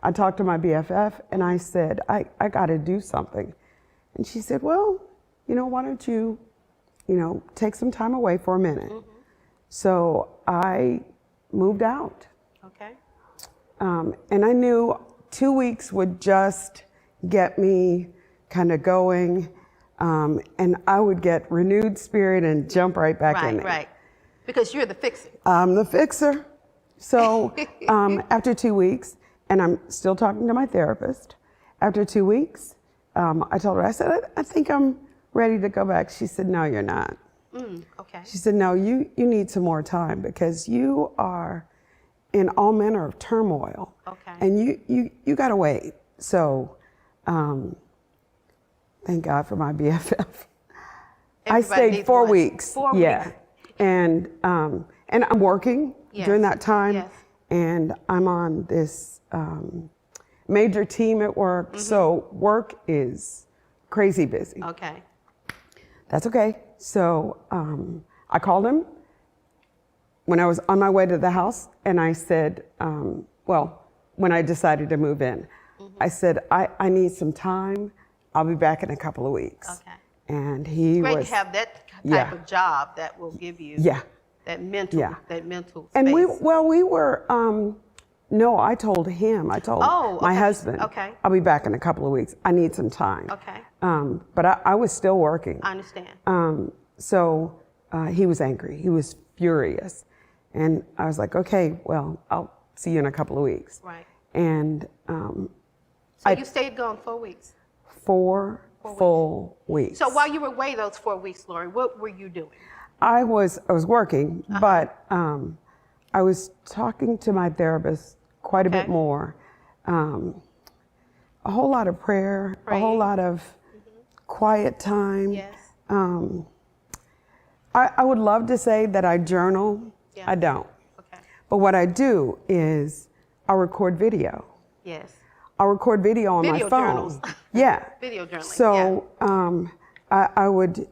I talked to my BFF, and I said, I got to do something. And she said, well, why don't you, take some time away for a minute. So I moved out. Okay. And I knew 2 weeks would just get me kind of going. And I would get renewed spirit and jump right back in there. Right. Because you're the fixer. I'm the fixer. So after 2 weeks, and I'm still talking to my therapist, after 2 weeks, I told her, I said, I think I'm ready to go back. She said, no, you're not. Okay. She said, no, you need some more time because you are in all manner of turmoil. Okay. And you got to wait. So thank God for my BFF. I stayed 4 weeks. 4 yeah. weeks. And I'm working during that time. Yes. And I'm on this major team at work. So work is crazy busy. Okay. That's okay. So I called him when I was on my way to the house, and I said, when I decided to move in, I said, I need some time. I'll be back in a couple of weeks. Okay. and he Great was to have that type yeah. of job that will give you yeah. that mental space. And we were no, I told him, I told my husband, I'll be back in a couple of weeks. I need some time. Okay. But I was still working. I understand. So he was angry. He was furious. And I was like, okay, well, I'll see you in a couple of weeks. Right. And so you stayed gone 4 weeks? 4 full weeks. So while you were away those 4 weeks, Lori, what were you doing? I was working, but I was talking to my therapist quite a bit more. A whole lot of prayer, a whole lot of quiet time. Yes. I would love to say that I journal. Yeah. I don't. Okay. But what I do is I record video. Yes. I record video on my phone. Journals. Yeah. Video journaling. So I would,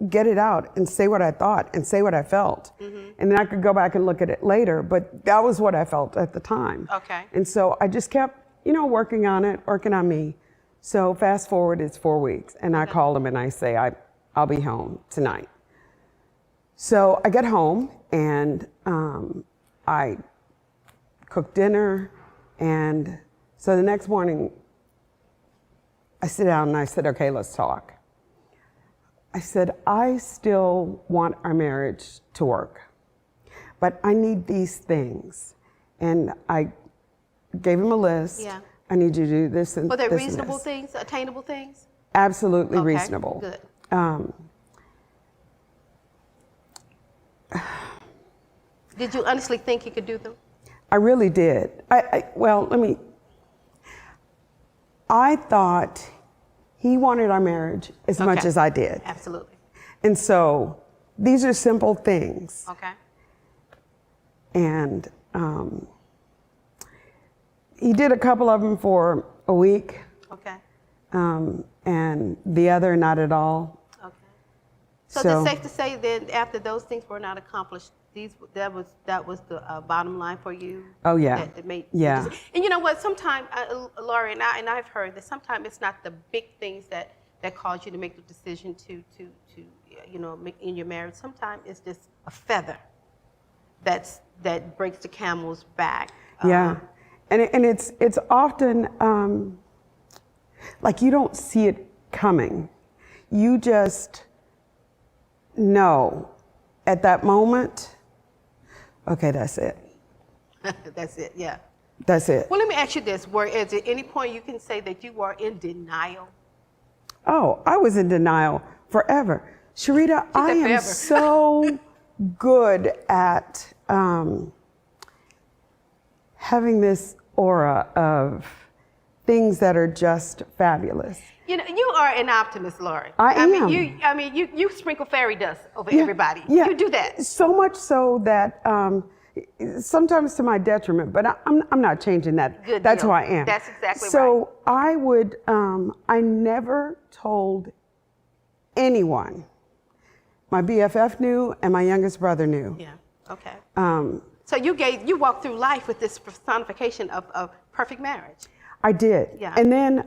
get it out and say what I thought and say what I felt. And then I could go back and look at it later, but that was what I felt at the time. Okay. And so I just kept, working on it, working on me. So fast forward, it's 4 weeks. And I call him and I say, I'll be home tonight. So I get home and I cook dinner. And so the next morning, I sit down and I said, okay, let's talk. I said, I still want our marriage to work, but I need these things. And I gave him a list. Yeah. I need you to do this and Were they this reasonable and this. things, attainable things? Absolutely Okay, reasonable. good. Did you honestly think you could do them? I really did. I thought he wanted our marriage as much as I did. Absolutely. And so these are simple things. Okay. And he did a couple of them for a week. Okay. And the other, not at all. Okay. So it's safe to say that after those things were not accomplished, that was the bottom line for you. Oh yeah. That made yeah. And you know what? Sometimes, Laurie, and I've heard that sometimes it's not the big things that cause you to make the decision to make in your marriage. Sometimes it's just a feather that breaks the camel's back. Yeah. And it's often like you don't see it coming. You just know at that moment, okay, that's it. That's it, yeah. That's it. Well, let me ask you this. Is there any point you can say that you were in denial? Oh, I was in denial forever. Sheretta, I am so good at having this aura of things that are just fabulous. You are an optimist, Laurie. I am. You sprinkle fairy dust over everybody. Yeah. You do that. So much so that sometimes to my detriment, but I'm not changing that. Good That's deal. who I am. That's exactly right. So I would, I never told anyone. My BFF knew and my youngest brother knew. Yeah, okay. So you walked through life with this personification of perfect marriage. I did. Yeah. And then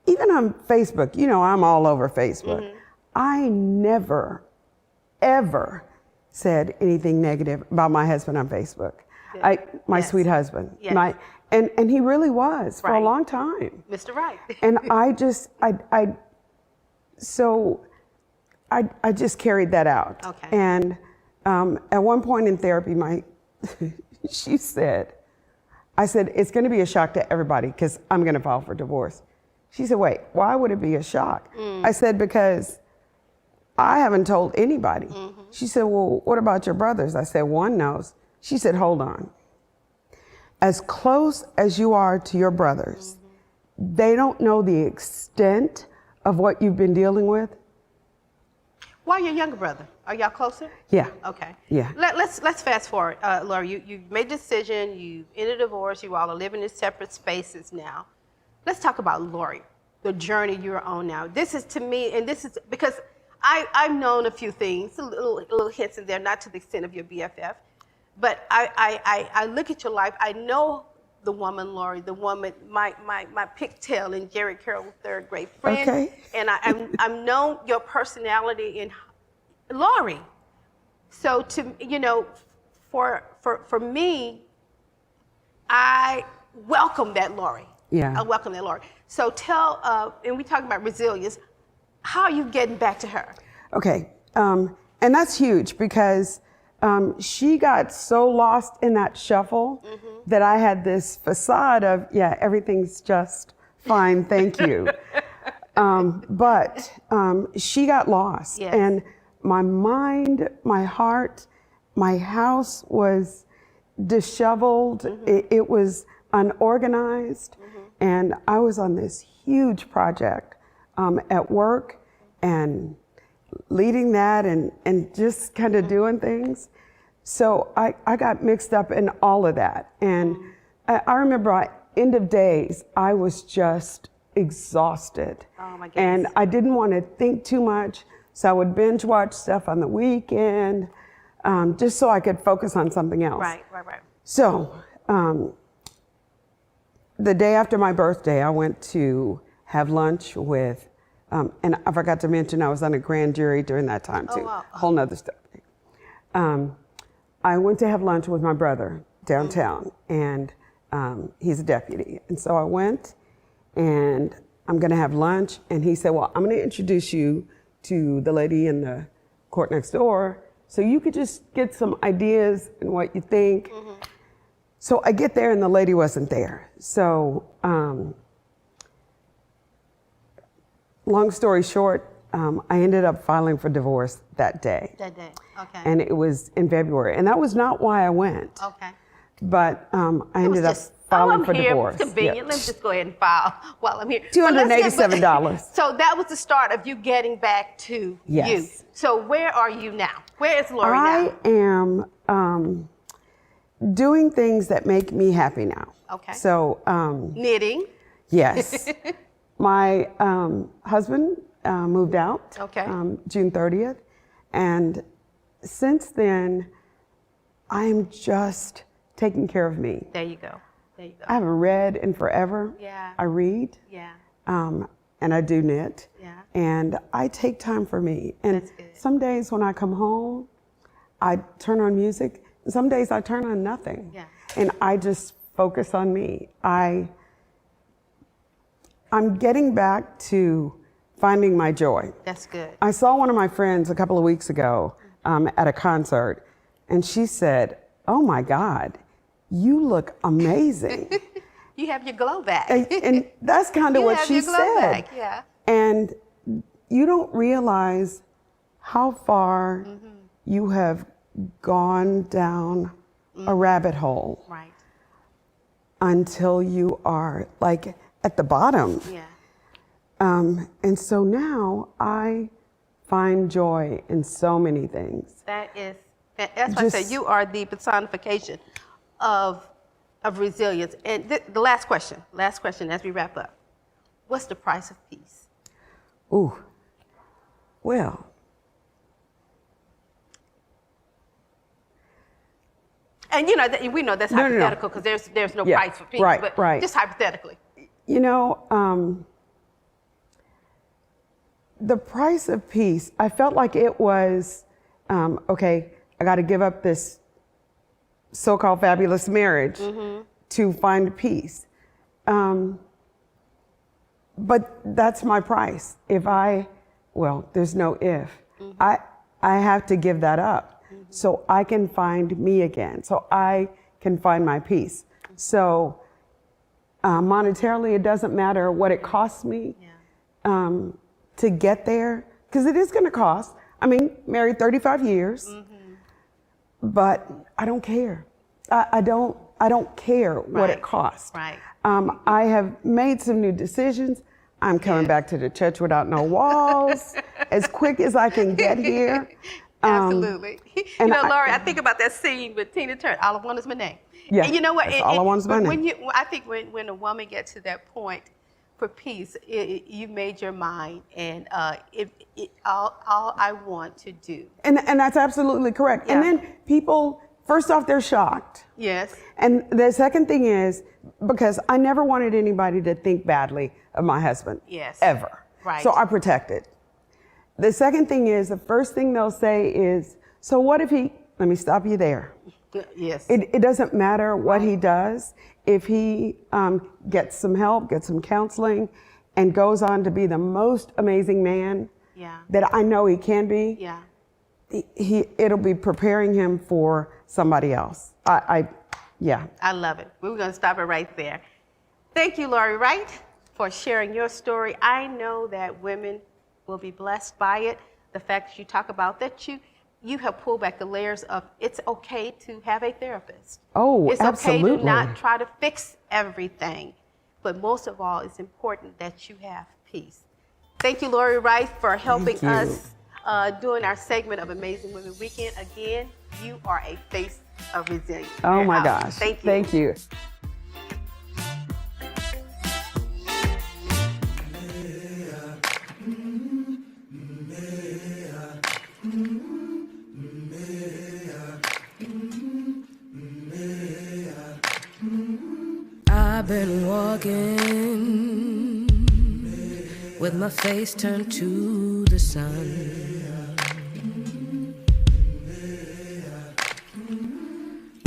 even on Facebook, I'm all over Facebook. I never, ever said anything negative about my husband on Facebook. My sweet husband. Yes. And he really was for a long time. Mr. Right. And I just carried that out. Okay. And at one point in therapy, I said, it's going to be a shock to everybody because I'm going to file for divorce. She said, wait, why would it be a shock? I said, because I haven't told anybody. She said, well, what about your brothers? I said, one knows. She said, hold on. As close as you are to your brothers, they don't know the extent of what you've been dealing with. Why your younger brother? Are y'all closer? Yeah. Okay. Yeah. Let's fast forward, Laura. You made a decision. You ended a divorce. You all are living in separate spaces now. Let's talk about Lori, the journey you're on now. This is to me, and this is because I've known a few things, little hints in there, not to the extent of your BFF, but I look at your life. I know the woman Lori, the woman, my pigtail in Jerry Carroll's third grade friend. Okay. And I've known your personality in Lori. So to, you know, for me, I welcome that Lori. Yeah. I welcome that Lori. So tell, and we talk about resilience, how are you getting back to her? Okay, and that's huge because she got so lost in that shuffle that I had this facade of, yeah, everything's just fine, thank you. But she got lost. Yes. And my mind, my heart, my house was disheveled. It was unorganized. And I was on this huge project at work and leading that and just kind of doing things. So I got mixed up in all of that. And I remember at end of days, I was just exhausted. Oh my goodness. And I didn't want to think too much. So I would binge watch stuff on the weekend just so I could focus on something else. Right. So the day after my birthday, I went to have lunch with, and I forgot to mention I was on a grand jury during that time too. Oh, wow. Whole nother stuff. I went to have lunch with my brother downtown, and he's a deputy. And so I went, and I'm gonna have lunch, and he said, well, I'm gonna introduce you to the lady in the court next door, so you could just get some ideas and what you think. So I get there and the lady wasn't there. So long story short, I ended up filing for divorce that day. That day, okay. And it was in February. And that was not why I went. Okay. But I ended up filing for divorce. It's convenient. Yeah. Let me just go ahead and file while I'm here. $287. So that was the start of you getting back to Yes. you. So where are you now? Where is Lori I now? am doing things that make me happy now. Okay. So Knitting. yes. My husband moved out Okay. June 30th. And since then, I am just taking care of me. There you go. There you go. I haven't read in forever. Yeah. I read. Yeah. And I do knit. Yeah. And I take time for me. And That's good. some days when I come home, I turn on music. Some days I turn on nothing. Yeah. And I just focus on me. I'm getting back to finding my joy. That's good. I saw one of my friends a couple of weeks ago at a concert, and she said, oh my God, you look amazing. You have your glow back. And that's kind of You what have she your glow said. back, yeah. And you don't realize how far you have gone down a rabbit hole Right. until you are like at the bottom. Yeah. And so now I find joy in so many things. That's why I said you are the personification of resilience. And the last question as we wrap up. What's the price of peace? Ooh, well. And you know, we know that's hypothetical because there's no price for peace. Right, but right. just hypothetically. You know, the price of peace, I felt like it was, okay, I got to give up this so-called fabulous marriage to find peace. But that's my price. There's no if. I have to give that up so I can find me again, so I can find my peace. So monetarily, it doesn't matter what it costs me to get there, because it is going to cost. I mean, married 35 years, but I don't care. I don't care what it costs. Right. I have made some new decisions. I'm coming back to the church without no walls as quick as I can get here. Absolutely. and you know, Lori, I think about that scene with Tina Turner, All I Want Is My Name. Yeah, And you know what? that's all I want is my name. I think when a woman gets to that point for peace, you made your mind, and all I want to do. And that's absolutely correct. Yeah. And then people First off, they're shocked. Yes. And the second thing is, because I never wanted anybody to think badly of my husband. Yes. Ever. Right. So I protected. The second thing is, the first thing they'll say is, so what if he, let me stop you there. Yes. It doesn't matter what he does. If he gets some help, gets some counseling, and goes on to be the most amazing man that I know he can be, it'll be preparing him for somebody else. I love it. We're going to stop it right there. Thank you, Lori Wright, for sharing your story. I know that women will be blessed by it. The fact that you talk about that you have pulled back the layers of it's okay to have a therapist. Oh, it's absolutely. okay to not try to fix everything. But most of all, it's important that you have peace. Thank you, Lori Wright, for helping us doing our segment of Amazing Women Weekend. Again, you are a face of resilience. Oh my gosh. Thank you. Thank you. I've been walking with my face turned to the sun.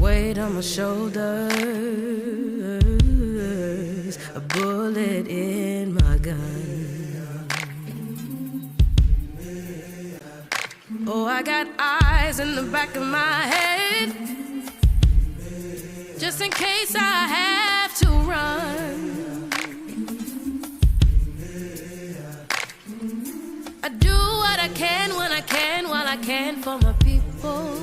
Weight on my shoulders, a bullet in my gun. Oh, I got eyes in the back of my head, just in case I have to run. I do what I can when I can, while I can for my people.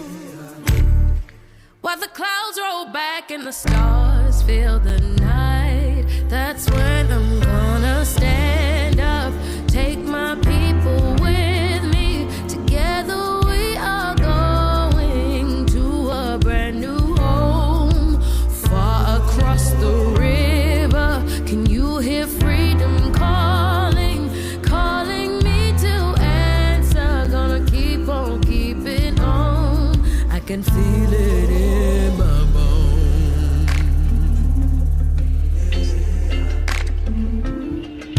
While the clouds roll back and the stars fill the night, that's when I'm gonna stand up, take my people with me. Together we are going to a brand new home, far across the river. Can you hear freedom calling, calling me to answer? Gonna keep on keeping on. I can feel it in my bones.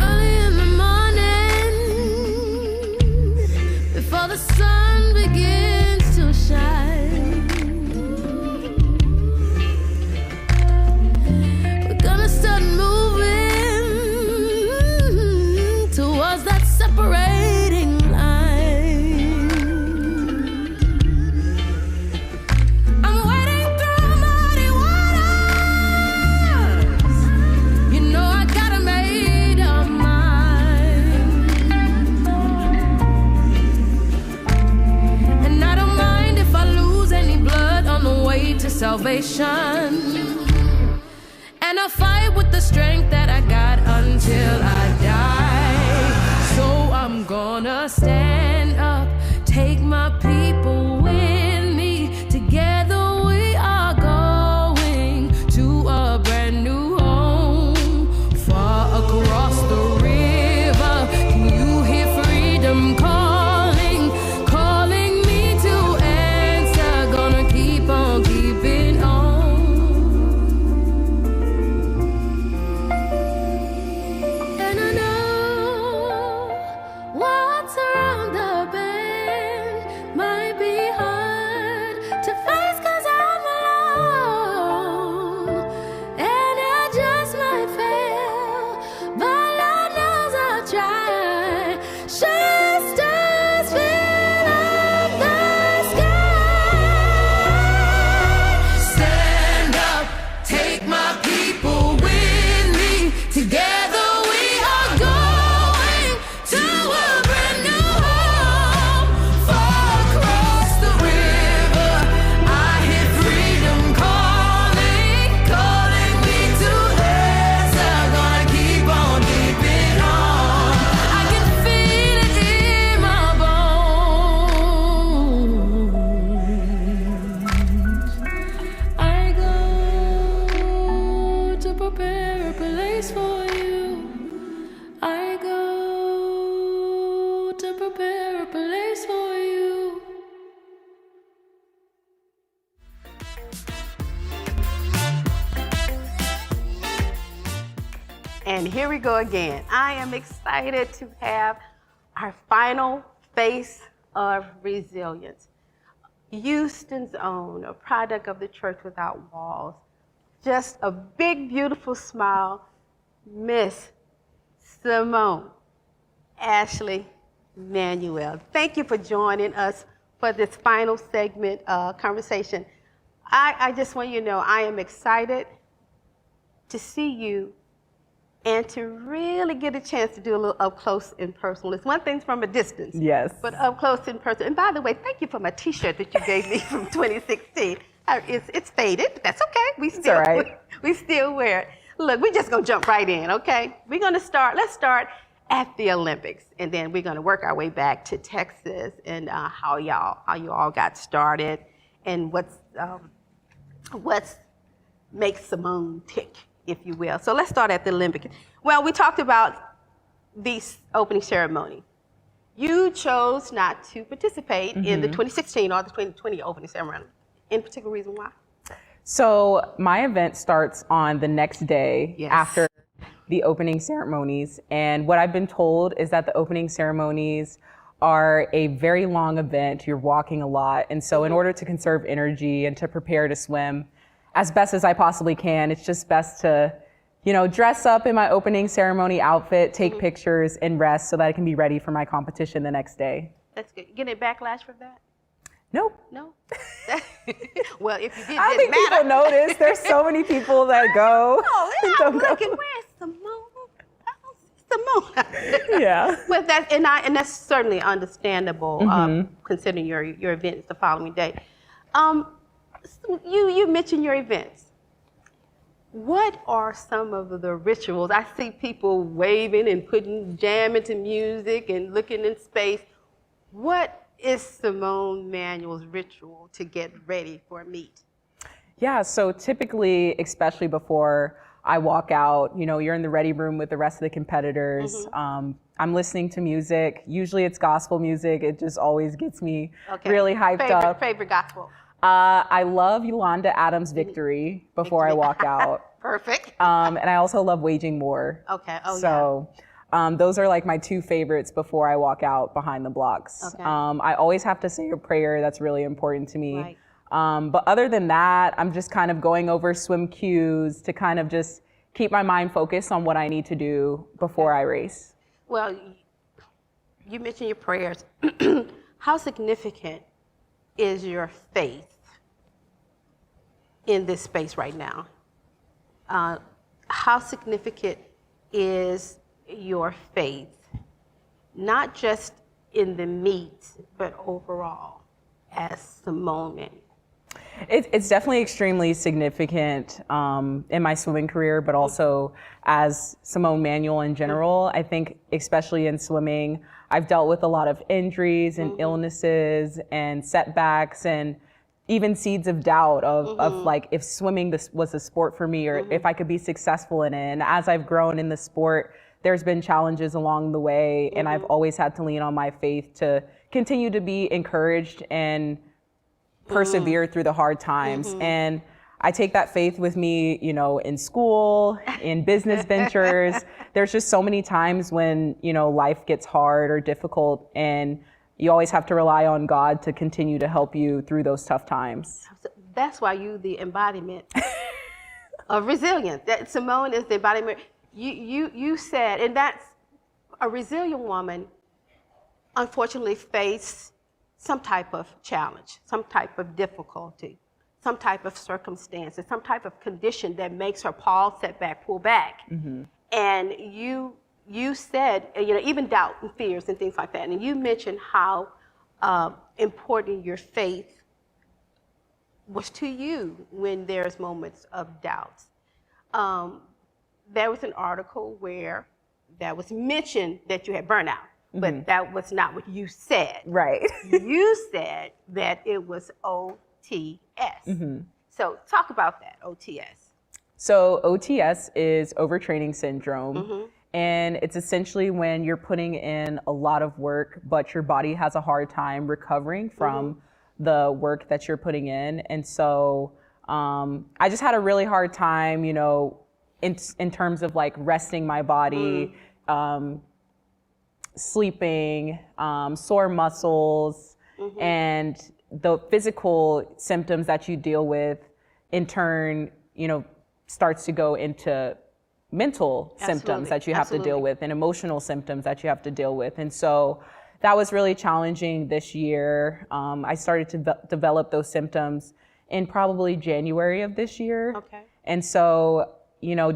Early in the morning, before the sun begins to shine, we're gonna start moving towards that separating line. I'm wading through muddy waters. You know I got a made up mind, and I don't mind if I lose any blood on the way to salvation. And I'll fight with the strength that I got until I die. So I'm gonna stand up, take my people with me. Together we are going to a brand new home, far across the river. Can you hear freedom calling, calling me to answer? Gonna keep on keeping on. And I know what's around And here we go again. I am excited to have our final face of resilience. Houston's own, a product of the Church Without Walls. Just a big, beautiful smile, Miss Simone Ashley Manuel. Thank you for joining us for this final segment conversation. I just want you to know I am excited to see you and to really get a chance to do a little up close and personal. It's one thing from a distance. Yes. But up close and personal. And by the way, thank you for my t-shirt that you gave me from 2016. It's faded, but that's okay. We still wear it. Look, we're just gonna jump right in, okay? Let's start at the Olympics, and then we're gonna work our way back to Texas and how you all got started and what's makes Simone tick, if you will. So let's start at the Olympics. Well, we talked about the opening ceremony. You chose not to participate in the 2016 or the 2020 opening ceremony. Any particular reason why? So my event starts on the next day after the opening ceremonies. And what I've been told is that the opening ceremonies are a very long event. You're walking a lot. And so in order to conserve energy and to prepare to swim as best as I possibly can, it's just best to, dress up in my opening ceremony outfit, take pictures and rest so that I can be ready for my competition the next day. That's good. You getting backlash from that? Nope. No? Well, if you did, I think people notice. There's so many people that go. Oh, yeah, I'm looking, where's Simone? Simone. Yeah. But that's certainly understandable, considering your event is the following day. So you mentioned your events. What are some of the rituals? I see people waving and putting jamming to music and looking in space. What is Simone Manuel's ritual to get ready for a meet? Yeah, so typically, especially before I walk out, you're in the ready room with the rest of the competitors. I'm listening to music. Usually it's gospel music. It just always gets me really hyped up. Favorite gospel? I love Yolanda Adams' Victory before I walk out. Perfect. And I also love Waging War. Okay. Those are like my two favorites before I walk out behind the blocks. Okay. I always have to say a prayer. That's really important to me. Right. But other than that, I'm just kind of going over swim cues to kind of just keep my mind focused on what I need to do before I race. Well, you mentioned your prayers. How significant is your faith in this space right now? How significant is your faith, not just in the meet, but overall as Simone Manuel? It's definitely extremely significant in my swimming career, but also as Simone Manuel in general. I think especially in swimming, I've dealt with a lot of injuries and illnesses and setbacks and even seeds of doubt of like if swimming was a sport for me or if I could be successful in it. And as I've grown in the sport, there's been challenges along the way, and I've always had to lean on my faith to continue to be encouraged and persevere through the hard times. And I take that faith with me, in school, in business ventures. There's just so many times when, life gets hard or difficult, and you always have to rely on God to continue to help you through those tough times. That's why you're the embodiment of resilience. That Simone is the embodiment. You said, and that's a resilient woman, unfortunately face some type of challenge, some type of difficulty, some type of circumstances, some type of condition that makes her pause, setback, pull back. And you said, even doubt and fears and things like that. And you mentioned how important your faith was to you when there's moments of doubt. There was an article where that was mentioned that you had burnout, but that was not what you said. Right. You said that it was OTS. So talk about that, OTS. So OTS is overtraining syndrome. And it's essentially when you're putting in a lot of work, but your body has a hard time recovering from the work that you're putting in. And so I just had a really hard time, in terms of like resting my body, sleeping, sore muscles, and the physical symptoms that you deal with in turn, starts to go into mental symptoms that you have to deal with and emotional symptoms that you have to deal with. And so that was really challenging this year. I started to develop those symptoms in probably January of this year. Okay. And so,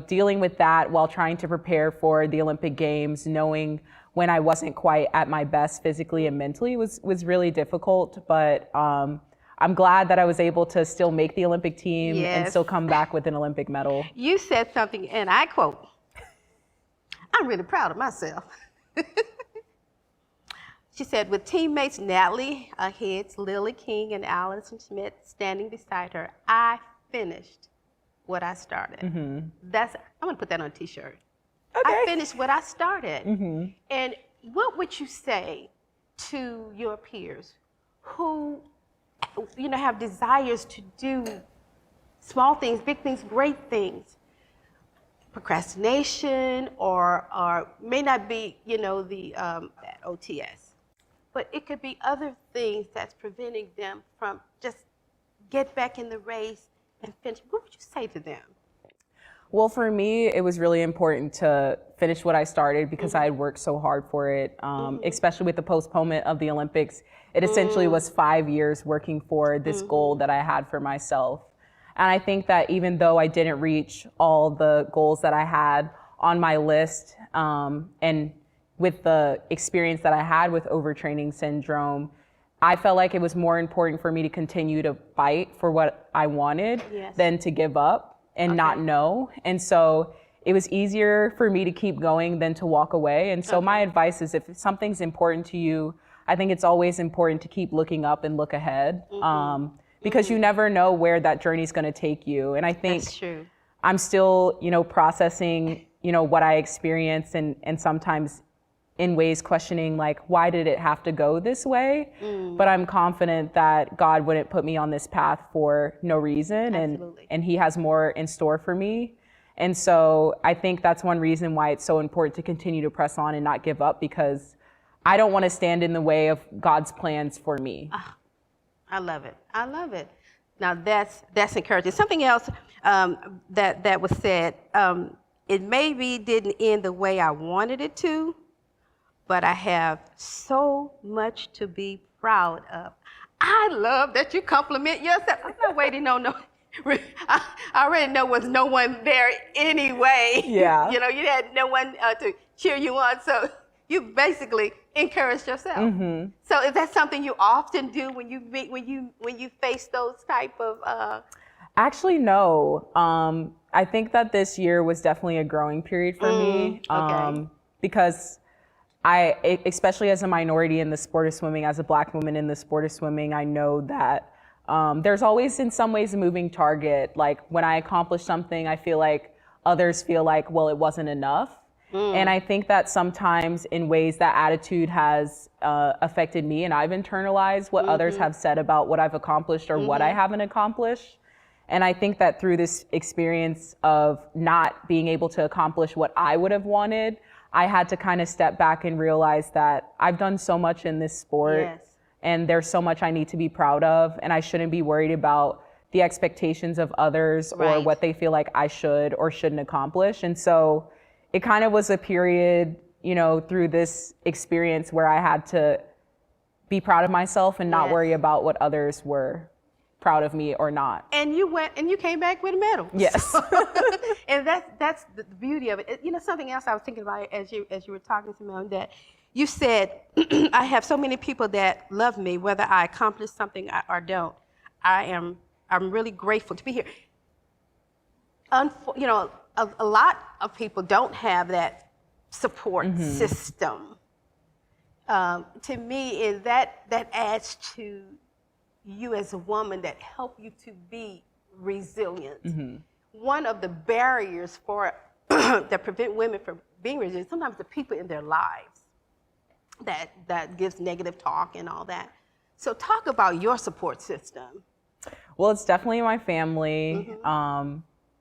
dealing with that while trying to prepare for the Olympic Games, knowing when I wasn't quite at my best physically and mentally was really difficult. But I'm glad that I was able to still make the Olympic team and still come back with an Olympic medal. You said something, and I quote, "I'm really proud of myself." She said, with teammates Natalie Hicks, Lily King, and Allison Schmidt standing beside her, I finished what I started. I'm gonna put that on a t-shirt. Okay. I finished what I started. And what would you say to your peers who, have desires to do small things, big things, great things? Procrastination or may not be, the OTS. But it could be other things that's preventing them from just get back in the race and finish. What would you say to them? Well, for me, it was really important to finish what I started because I had worked so hard for it, especially with the postponement of the Olympics. It essentially was 5 years working for this goal that I had for myself. And I think that even though I didn't reach all the goals that I had on my list, and with the experience that I had with overtraining syndrome, I felt like it was more important for me to continue to fight for what I wanted than to give up and not know. And so it was easier for me to keep going than to walk away. And so my advice is if something's important to you, I think it's always important to keep looking up and look ahead, because you never know where that journey is going to take you. And I think I'm still, processing, what I experienced and sometimes in ways questioning, like, why did it have to go this way? But I'm confident that God wouldn't put me on this path for no reason, and He has more in store for me. And so I think that's one reason why it's so important to continue to press on and not give up, because I don't want to stand in the way of God's plans for me. I love it. I love it. Now that's encouraging. Something else that was said, it maybe didn't end the way I wanted it to, but I have so much to be proud of. I love that you compliment yourself. I'm not waiting on no, I already know was no one there anyway. Yeah. You had no one to cheer you on, so you basically encouraged yourself. So is that something you often do when you face those type of? Actually, no. I think that this year was definitely a growing period for me, because especially as a minority in the sport of swimming, as a Black woman in the sport of swimming, I know that there's always in some ways a moving target. Like when I accomplish something, I feel like others feel like, well, it wasn't enough. And I think that sometimes in ways that attitude has affected me, and I've internalized what others have said about what I've accomplished or what I haven't accomplished. And I think that through this experience of not being able to accomplish what I would have wanted, I had to kind of step back and realize that I've done so much in this sport, and there's so much I need to be proud of, and I shouldn't be worried about the expectations of others or what they feel like I should or shouldn't accomplish. And so it kind of was a period, through this experience where I had to be proud of myself and not worry about what others were proud of me or not. And you went and you came back with a medal. Yes. And that's the beauty of it. Something else I was thinking about as you were talking, Simone, that you said, I have so many people that love me, whether I accomplish something or don't. I'm really grateful to be here. A lot of people don't have that support system. To me, that adds to you as a woman, that help you to be resilient. One of the barriers that prevent women from being resilient, sometimes the people in their lives that gives negative talk and all that. So talk about your support system. Well, it's definitely my family.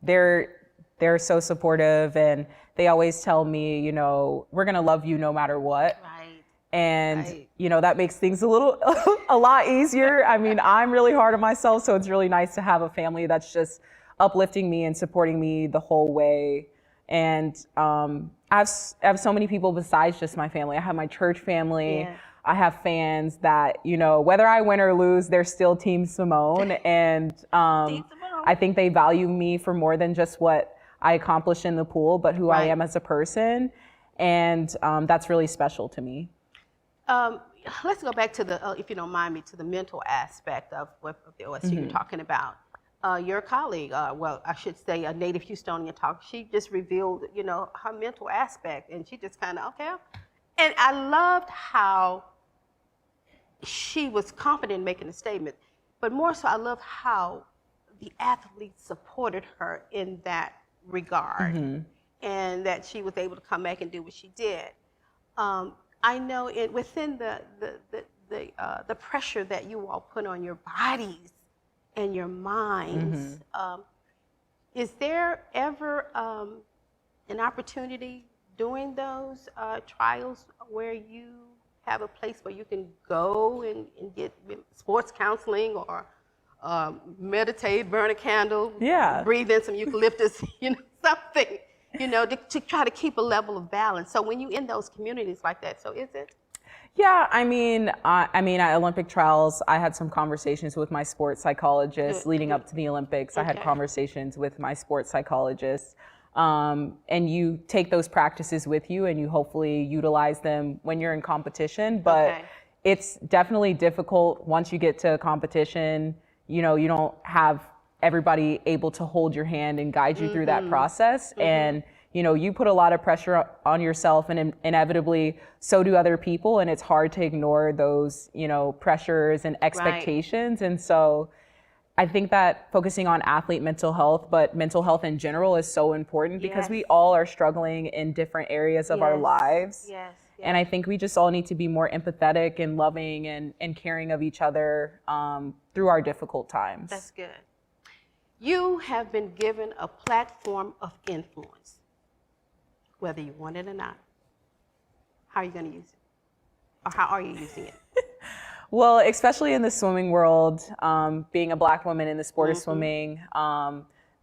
They're they're so supportive, and they always tell me, you know, we're gonna love you no matter what. Right. And, you know, that makes things a lot easier. I mean, I'm really hard on myself, so it's really nice to have a family that's just uplifting me and supporting me the whole way. And I have so many people besides just my family. I have my church family. Yeah. I have fans that, you know, whether I win or lose, they're still Team Simone. And I think they value me for more than just what I accomplish in the pool, but who I am as a person. And that's really special to me. Let's go back to the, if you don't mind me, to the mental aspect of the OSU you're talking about. Your colleague, well, I should say a native Houstonian she just revealed, you know, her mental aspect, and she just kind of, okay. And I loved how she was confident in making a statement, but more so, I loved how the athletes supported her in that regard, and that she was able to come back and do what she did. I know within the pressure that you all put on your bodies and your minds, is there ever an opportunity during those trials where you have a place where you can go and get sports counseling or meditate, burn a candle, breathe in some eucalyptus, you know, something, you know, to try to keep a level of balance? So when you're in those communities like that, so is it? Yeah, I mean, at Olympic trials, I had some conversations with my sports psychologist leading up to the Olympics. I had conversations with my sports psychologist, and you take those practices with you, and you hopefully utilize them when you're in competition. But it's definitely difficult once you get to a competition. You know, you don't have everybody able to hold your hand and guide you through that process, and you know, you put a lot of pressure on yourself, and inevitably so do other people, and it's hard to ignore those, you know, pressures and expectations. And so I think that focusing on athlete mental health, but mental health in general, is so important because we all are struggling in different areas of our lives. And I think we just all need to be more empathetic and loving and caring of each other through our difficult times. That's good. You have been given a platform of influence, whether you want it or not. How are you going to use it? Or how are you using it? Well, especially in the swimming world, being a Black woman in the sport of swimming,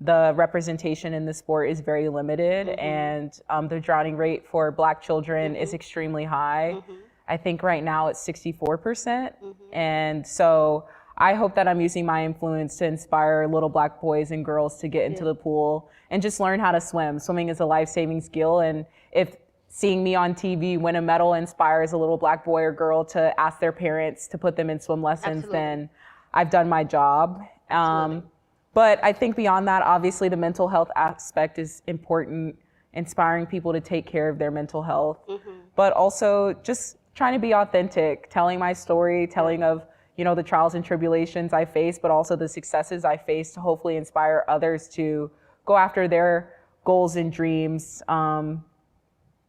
the representation in the sport is very limited, and the drowning rate for Black children is extremely high. I think right now it's 64%. And so I hope that I'm using my influence to inspire little Black boys and girls to get into the pool and just learn how to swim. Swimming is a life-saving skill, and if seeing me on TV win a medal inspires a little Black boy or girl to ask their parents to put them in swim lessons, then I've done my job. But I think beyond that, obviously the mental health aspect is important, inspiring people to take care of their mental health, but also just trying to be authentic, telling my story, telling of, you know, the trials and tribulations I face, but also the successes I face, to hopefully inspire others to go after their goals and dreams,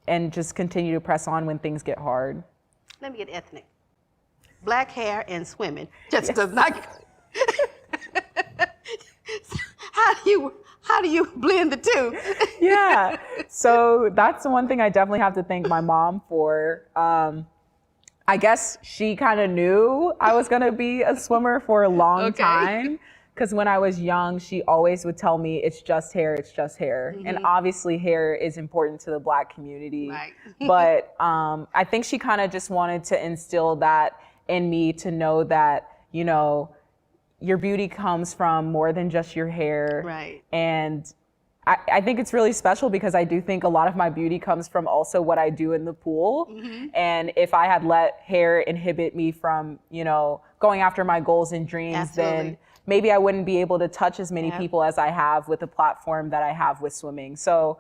and just continue to press on when things get hard. Let me get ethnic. Black hair and swimming just does not. How do you blend the two? Yeah, so that's the one thing I definitely have to thank my mom for. I guess she kind of knew I was gonna be a swimmer for a long time, because when I was young, she always would tell me, it's just hair, it's just hair. And obviously hair is important to the Black community. But I think she kind of just wanted to instill that in me, to know that, you know, your beauty comes from more than just your hair. And I think it's really special, because I do think a lot of my beauty comes from also what I do in the pool. And if I had let hair inhibit me from, you know, going after my goals and dreams, then maybe I wouldn't be able to touch as many people as I have with the platform that I have with swimming. So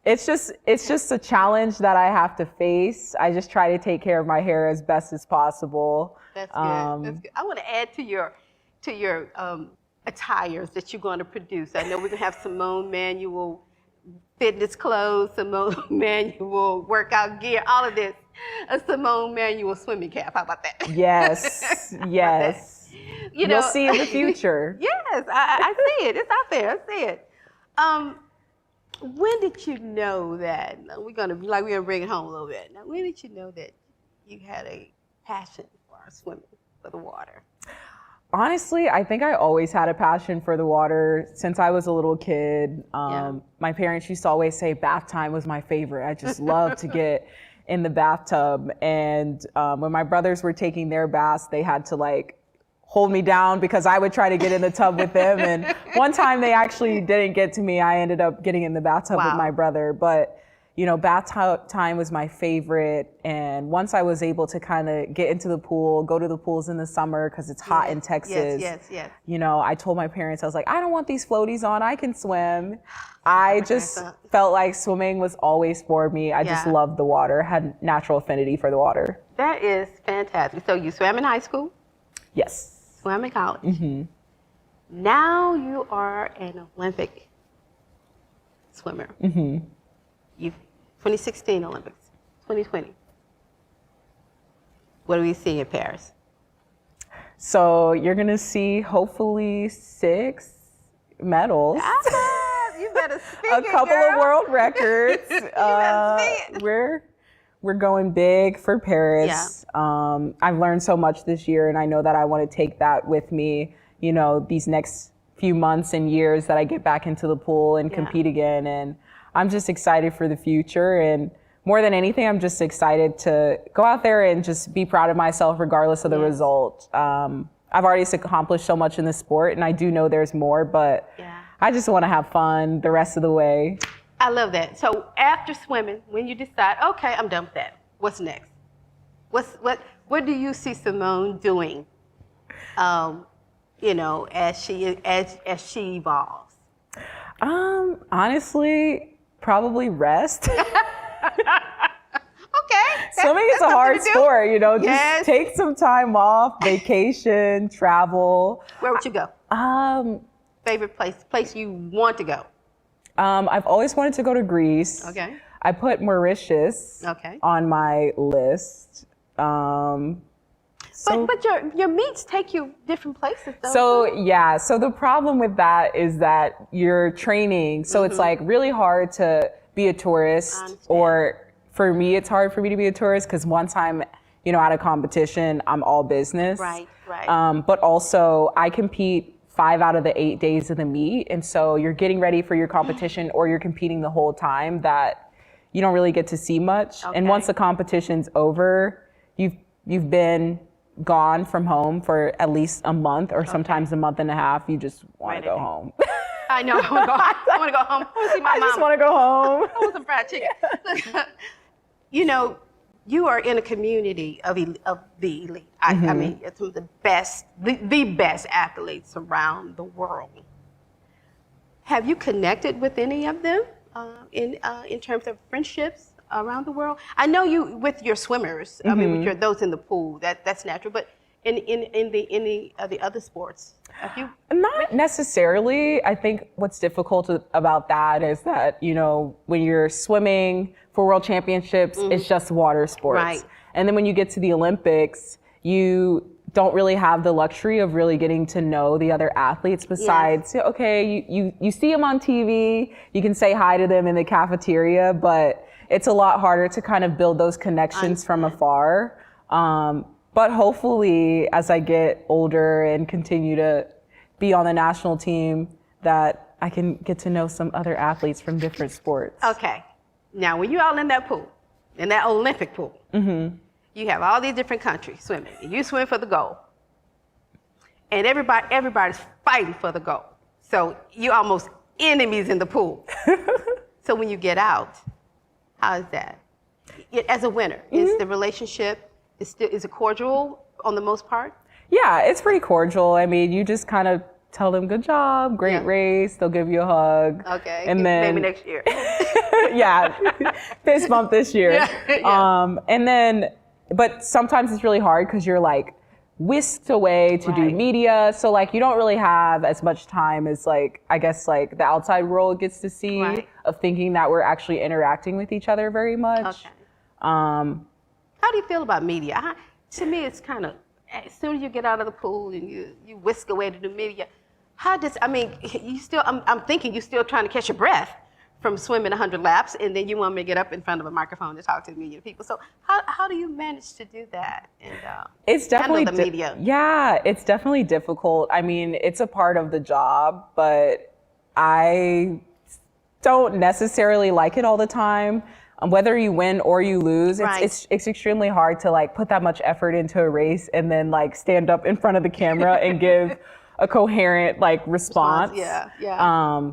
it's just a challenge that I have to face. I just try to take care of my hair as best as possible. That's good. That's good. I want to add to your attires that you're going to produce. I know we're going to have Simone Manual fitness clothes, Simone Manual workout gear, all of this. A Simone Manual swimming cap. How about that? Yes, yes. You know, you'll see in the future. Yes, I see it. It's out there. I see it. When did you know that, we're gonna bring it home a little bit. Now, when did you know that you had a passion for swimming, for the water? Honestly, I think I always had a passion for the water since I was a little kid. My parents used to always say bath time was my favorite. I just loved to get in the bathtub. And when my brothers were taking their baths, they had to hold me down because I would try to get in the tub with them. And one time they actually didn't get to me. I ended up getting in the bathtub with my brother. But, bath time was my favorite. And once I was able to kind of get into the pool, go to the pools in the summer because it's hot in Texas. Yes. I told my parents, I was like, I don't want these floaties on. I can swim. I just felt like swimming was always for me. I just loved the water, had natural affinity for the water. That is fantastic. So you swam in high school? Yes. Swam in college. Mm-hmm. Now you are an Olympic swimmer. Mm-hmm. 2016 Olympics, 2020. What do we see in Paris? So you're gonna see hopefully 6 medals. You better speak a couple of world records. We're going big for Paris. Yeah. I've learned so much this year, and I know that I want to take that with me, these next few months and years that I get back into the pool and compete again. And I'm just excited for the future. And more than anything, I'm just excited to go out there and just be proud of myself regardless of the result. I've already accomplished so much in the sport, and I do know there's more, but I just want to have fun the rest of the way. I love that. So after swimming, when you decide, okay, I'm done with that, what's next? What do you see Simone doing, as she evolves? Honestly, probably rest. Okay. Swimming is a hard sport, just take some time off, vacation, travel. Where would you go? Favorite place you want to go? I've always wanted to go to Greece. Okay. I put Mauritius on my list. But your meets take you different places, though. So the problem with that is that you're training, so it's really hard to be a tourist, or for me, it's hard for me to be a tourist because once I'm, at a competition, I'm all business. Right. But also I compete 5 out of the 8 days of the meet. And so you're getting ready for your competition or you're competing the whole time that you don't really get to see much. Okay. And once the competition's over, you've been gone from home for at least a month or sometimes a month and a half. You just want to go home. I know. I want to go home. I want to see my mom. I just want to go home. I want some fried chicken. You are in a community of the elite. I mean, it's some of the best athletes around the world. Have you connected with any of them in terms of friendships around the world? I know you with your swimmers. I mean, with those in the pool. That's natural. But in any of the other sports, have you? Not necessarily. I think what's difficult about that is that when you're swimming for world championships, it's just water sports. Right. And then when you get to the Olympics, you don't really have the luxury of really getting to know the other athletes besides, okay, you see them on TV, you can say hi to them in the cafeteria, but it's a lot harder to kind of build those connections from afar. But hopefully, as I get older and continue to be on the national team, that I can get to know some other athletes from different sports. Okay. Now, when you're out in that pool, in that Olympic pool, you have all these different countries swimming. And you swim for the gold. And everybody's fighting for the gold. So you're almost enemies in the pool. So when you get out, how is that? As a winner, is the relationship, is it cordial on the most part? Yeah, it's pretty cordial. I mean, you just kind of tell them good job, great race, they'll give you a hug. Okay, and then maybe next year. Fist bump this year. But sometimes it's really hard because you're whisked away to do media. So you don't really have as much time as I guess the outside world gets to see of thinking that we're actually interacting with each other very much. Okay. How do you feel about media? To me, it's kind of, as soon as you get out of the pool and you whisk away to the media, you still, I'm thinking you're still trying to catch your breath from swimming 100 laps, and then you want me to get up in front of a microphone to talk to a million people. So how do you manage to do that? And it's definitely handle the media? Yeah, it's definitely difficult. I mean, it's a part of the job, but I don't necessarily like it all the time. Whether you win or you lose, Right. it's extremely hard to like put that much effort into a race and then like stand up in front of the camera and give a coherent like response. Yeah.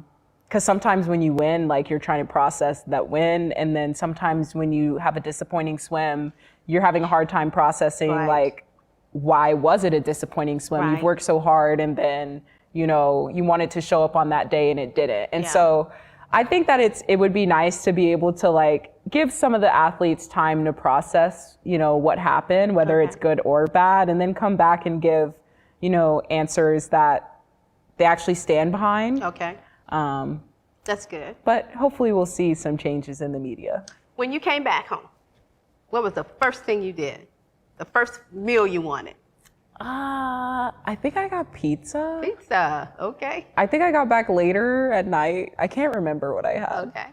Because sometimes when you win, like you're trying to process that win, and then sometimes when you have a disappointing swim, you're having a hard time processing like, why was it a disappointing swim? Right. You've worked so hard, and then you wanted to show up on that day and it didn't. And so I think that it would be nice to be able to like give some of the athletes time to process, what happened, whether it's good or bad, and then come back and give, answers that they actually stand behind. Okay. That's good. But hopefully we'll see some changes in the media. When you came back home, what was the first thing you did? The first meal you wanted? I think I got pizza. Pizza, okay. I think I got back later at night. I can't remember what I had. Okay.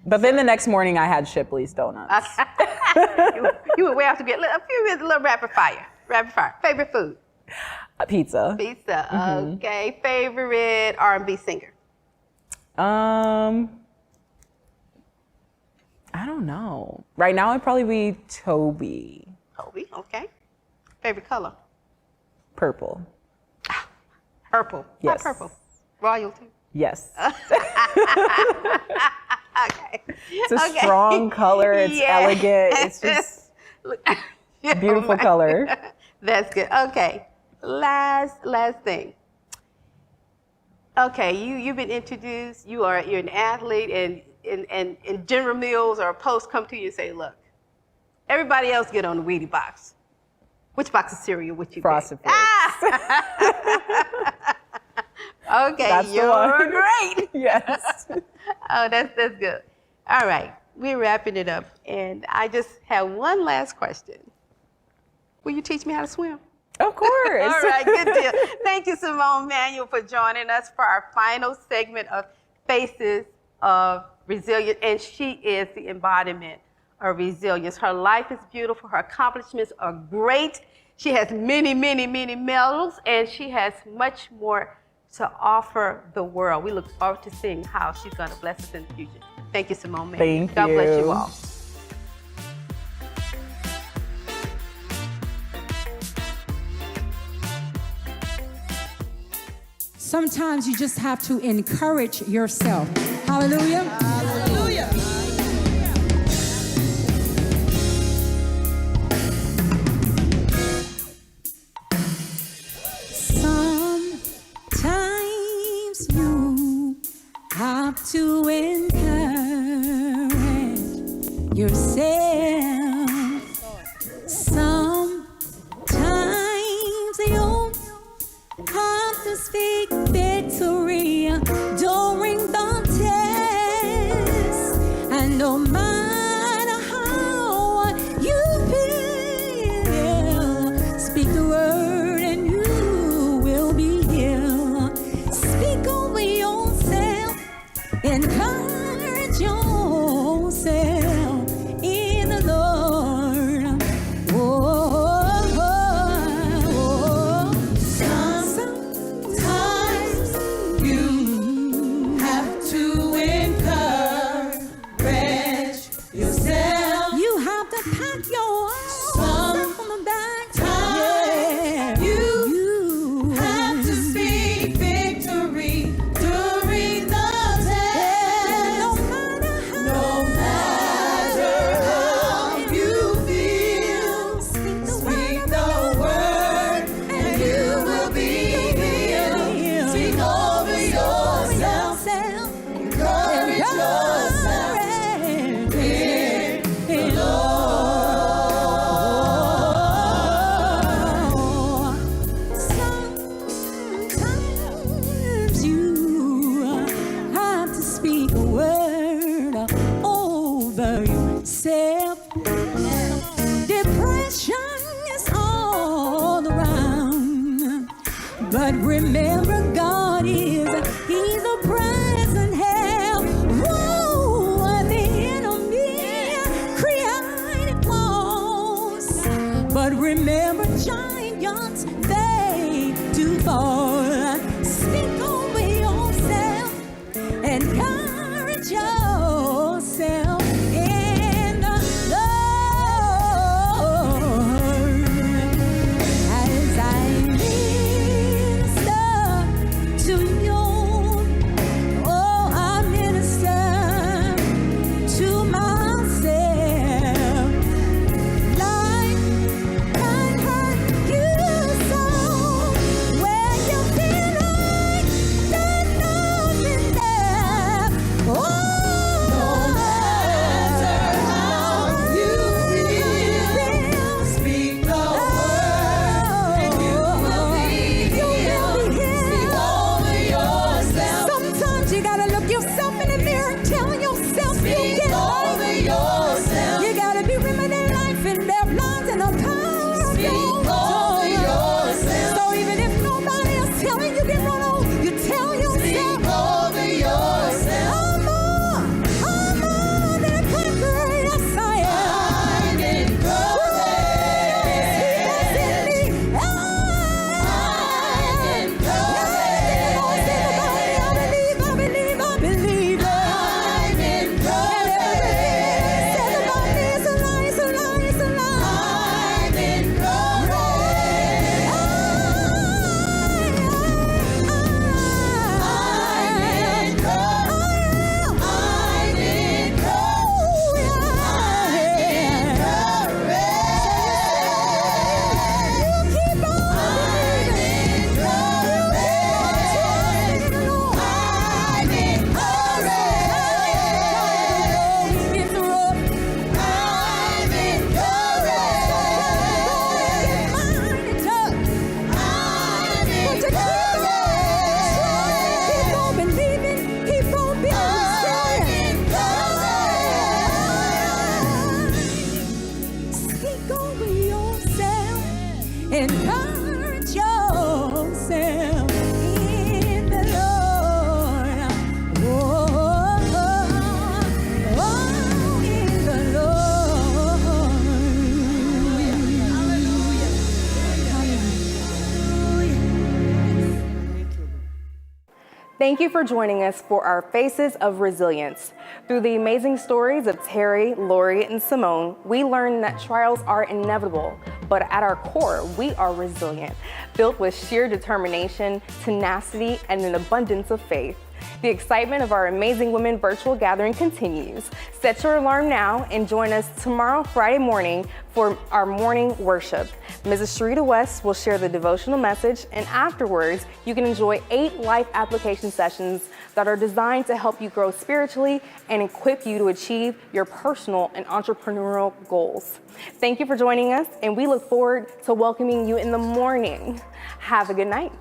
But then the next morning I had Shipley's donuts. You went way out to get a little rapid fire. Favorite food? Pizza. Pizza, okay. Favorite R&B singer? I don't know. Right now it'd probably be Toby. Toby, okay. Favorite color? Purple. Purple. Yes. Why purple? Royalty. Yes. Okay. It's a strong color. It's elegant. It's just beautiful color. That's good. Okay. Last thing. Okay, you've been introduced. You're an athlete, and General Mills or a Post come to you and say, "Look, everybody else get on the Wheatie box. Which box of cereal would you Frosted pick?" Flakes. Okay, That's the you're one. great. Yes. Oh, that's good. All right, we're wrapping it up, and I just have one last question. Will you teach me how to swim? Of course. All right, good deal. Thank you, Simone Manuel, for joining us for our final segment of Faces of Resilience, and she is the embodiment of resilience. Her life is beautiful. Her accomplishments are great. She has many, many, many medals, and she has much more to offer the world. We look forward to seeing how she's going to bless us in the future. Thank you, Simone Manuel. Thank God you. bless you all. Sometimes you just have to encourage yourself. Hallelujah. Hallelujah. Sometimes you have to encourage yourself. Sometimes you have to speak victory during the test, and no matter how you feel, speak the word and you will be healed. Speak over yourself, encourage yourself in the Lord. Sometimes you have to encourage yourself. You have to pat yourself on the back. Yeah. You have to speak victory during the test. No matter how you feel, speak the word and you will be healed. Speak over yourself, encourage yourself in the Lord. Sometimes you have to speak a word over yourself. Depression is all around, but remember God But remember, giants, they do fall. Speak over yourself, encourage yourself in the Lord. As I minister to you, oh, I minister to myself. Life can hurt you so, where you feel like there's nothing there. Oh, no matter how you feel, speak the word, and you will be healed. Speak over yourself. Sometimes you gotta look yourself in the mirror and tell yourself you get over yourself. You gotta be reminded life in their lives and the power of your over yourself. So even if nobody else telling you get run on, you tell yourself over yourself. I'm more than a conqueror. Yes, I am. I'm encouraged. He lives in me. I'm encouraged. I believe. I'm encouraged. Said about me is a lie, it's a lie, it's a lie. I'm encourage yourself in the Lord. In the Lord. Thank you for joining us for our Faces of Resilience. Through the amazing stories of Terry, Lori, and Simone, we learned that trials are inevitable, but at our core, we are resilient, built with sheer determination, tenacity, and an abundance of faith. The excitement of our Amazing Women virtual gathering continues. Set your alarm now and join us tomorrow, Friday morning, for our morning worship. Mrs. Sheretta West will share the devotional message, and afterwards, you can enjoy 8 life application sessions that are designed to help you grow spiritually and equip you to achieve your personal and entrepreneurial goals. Thank you for joining us, and we look forward to welcoming you in the morning. Have a good night.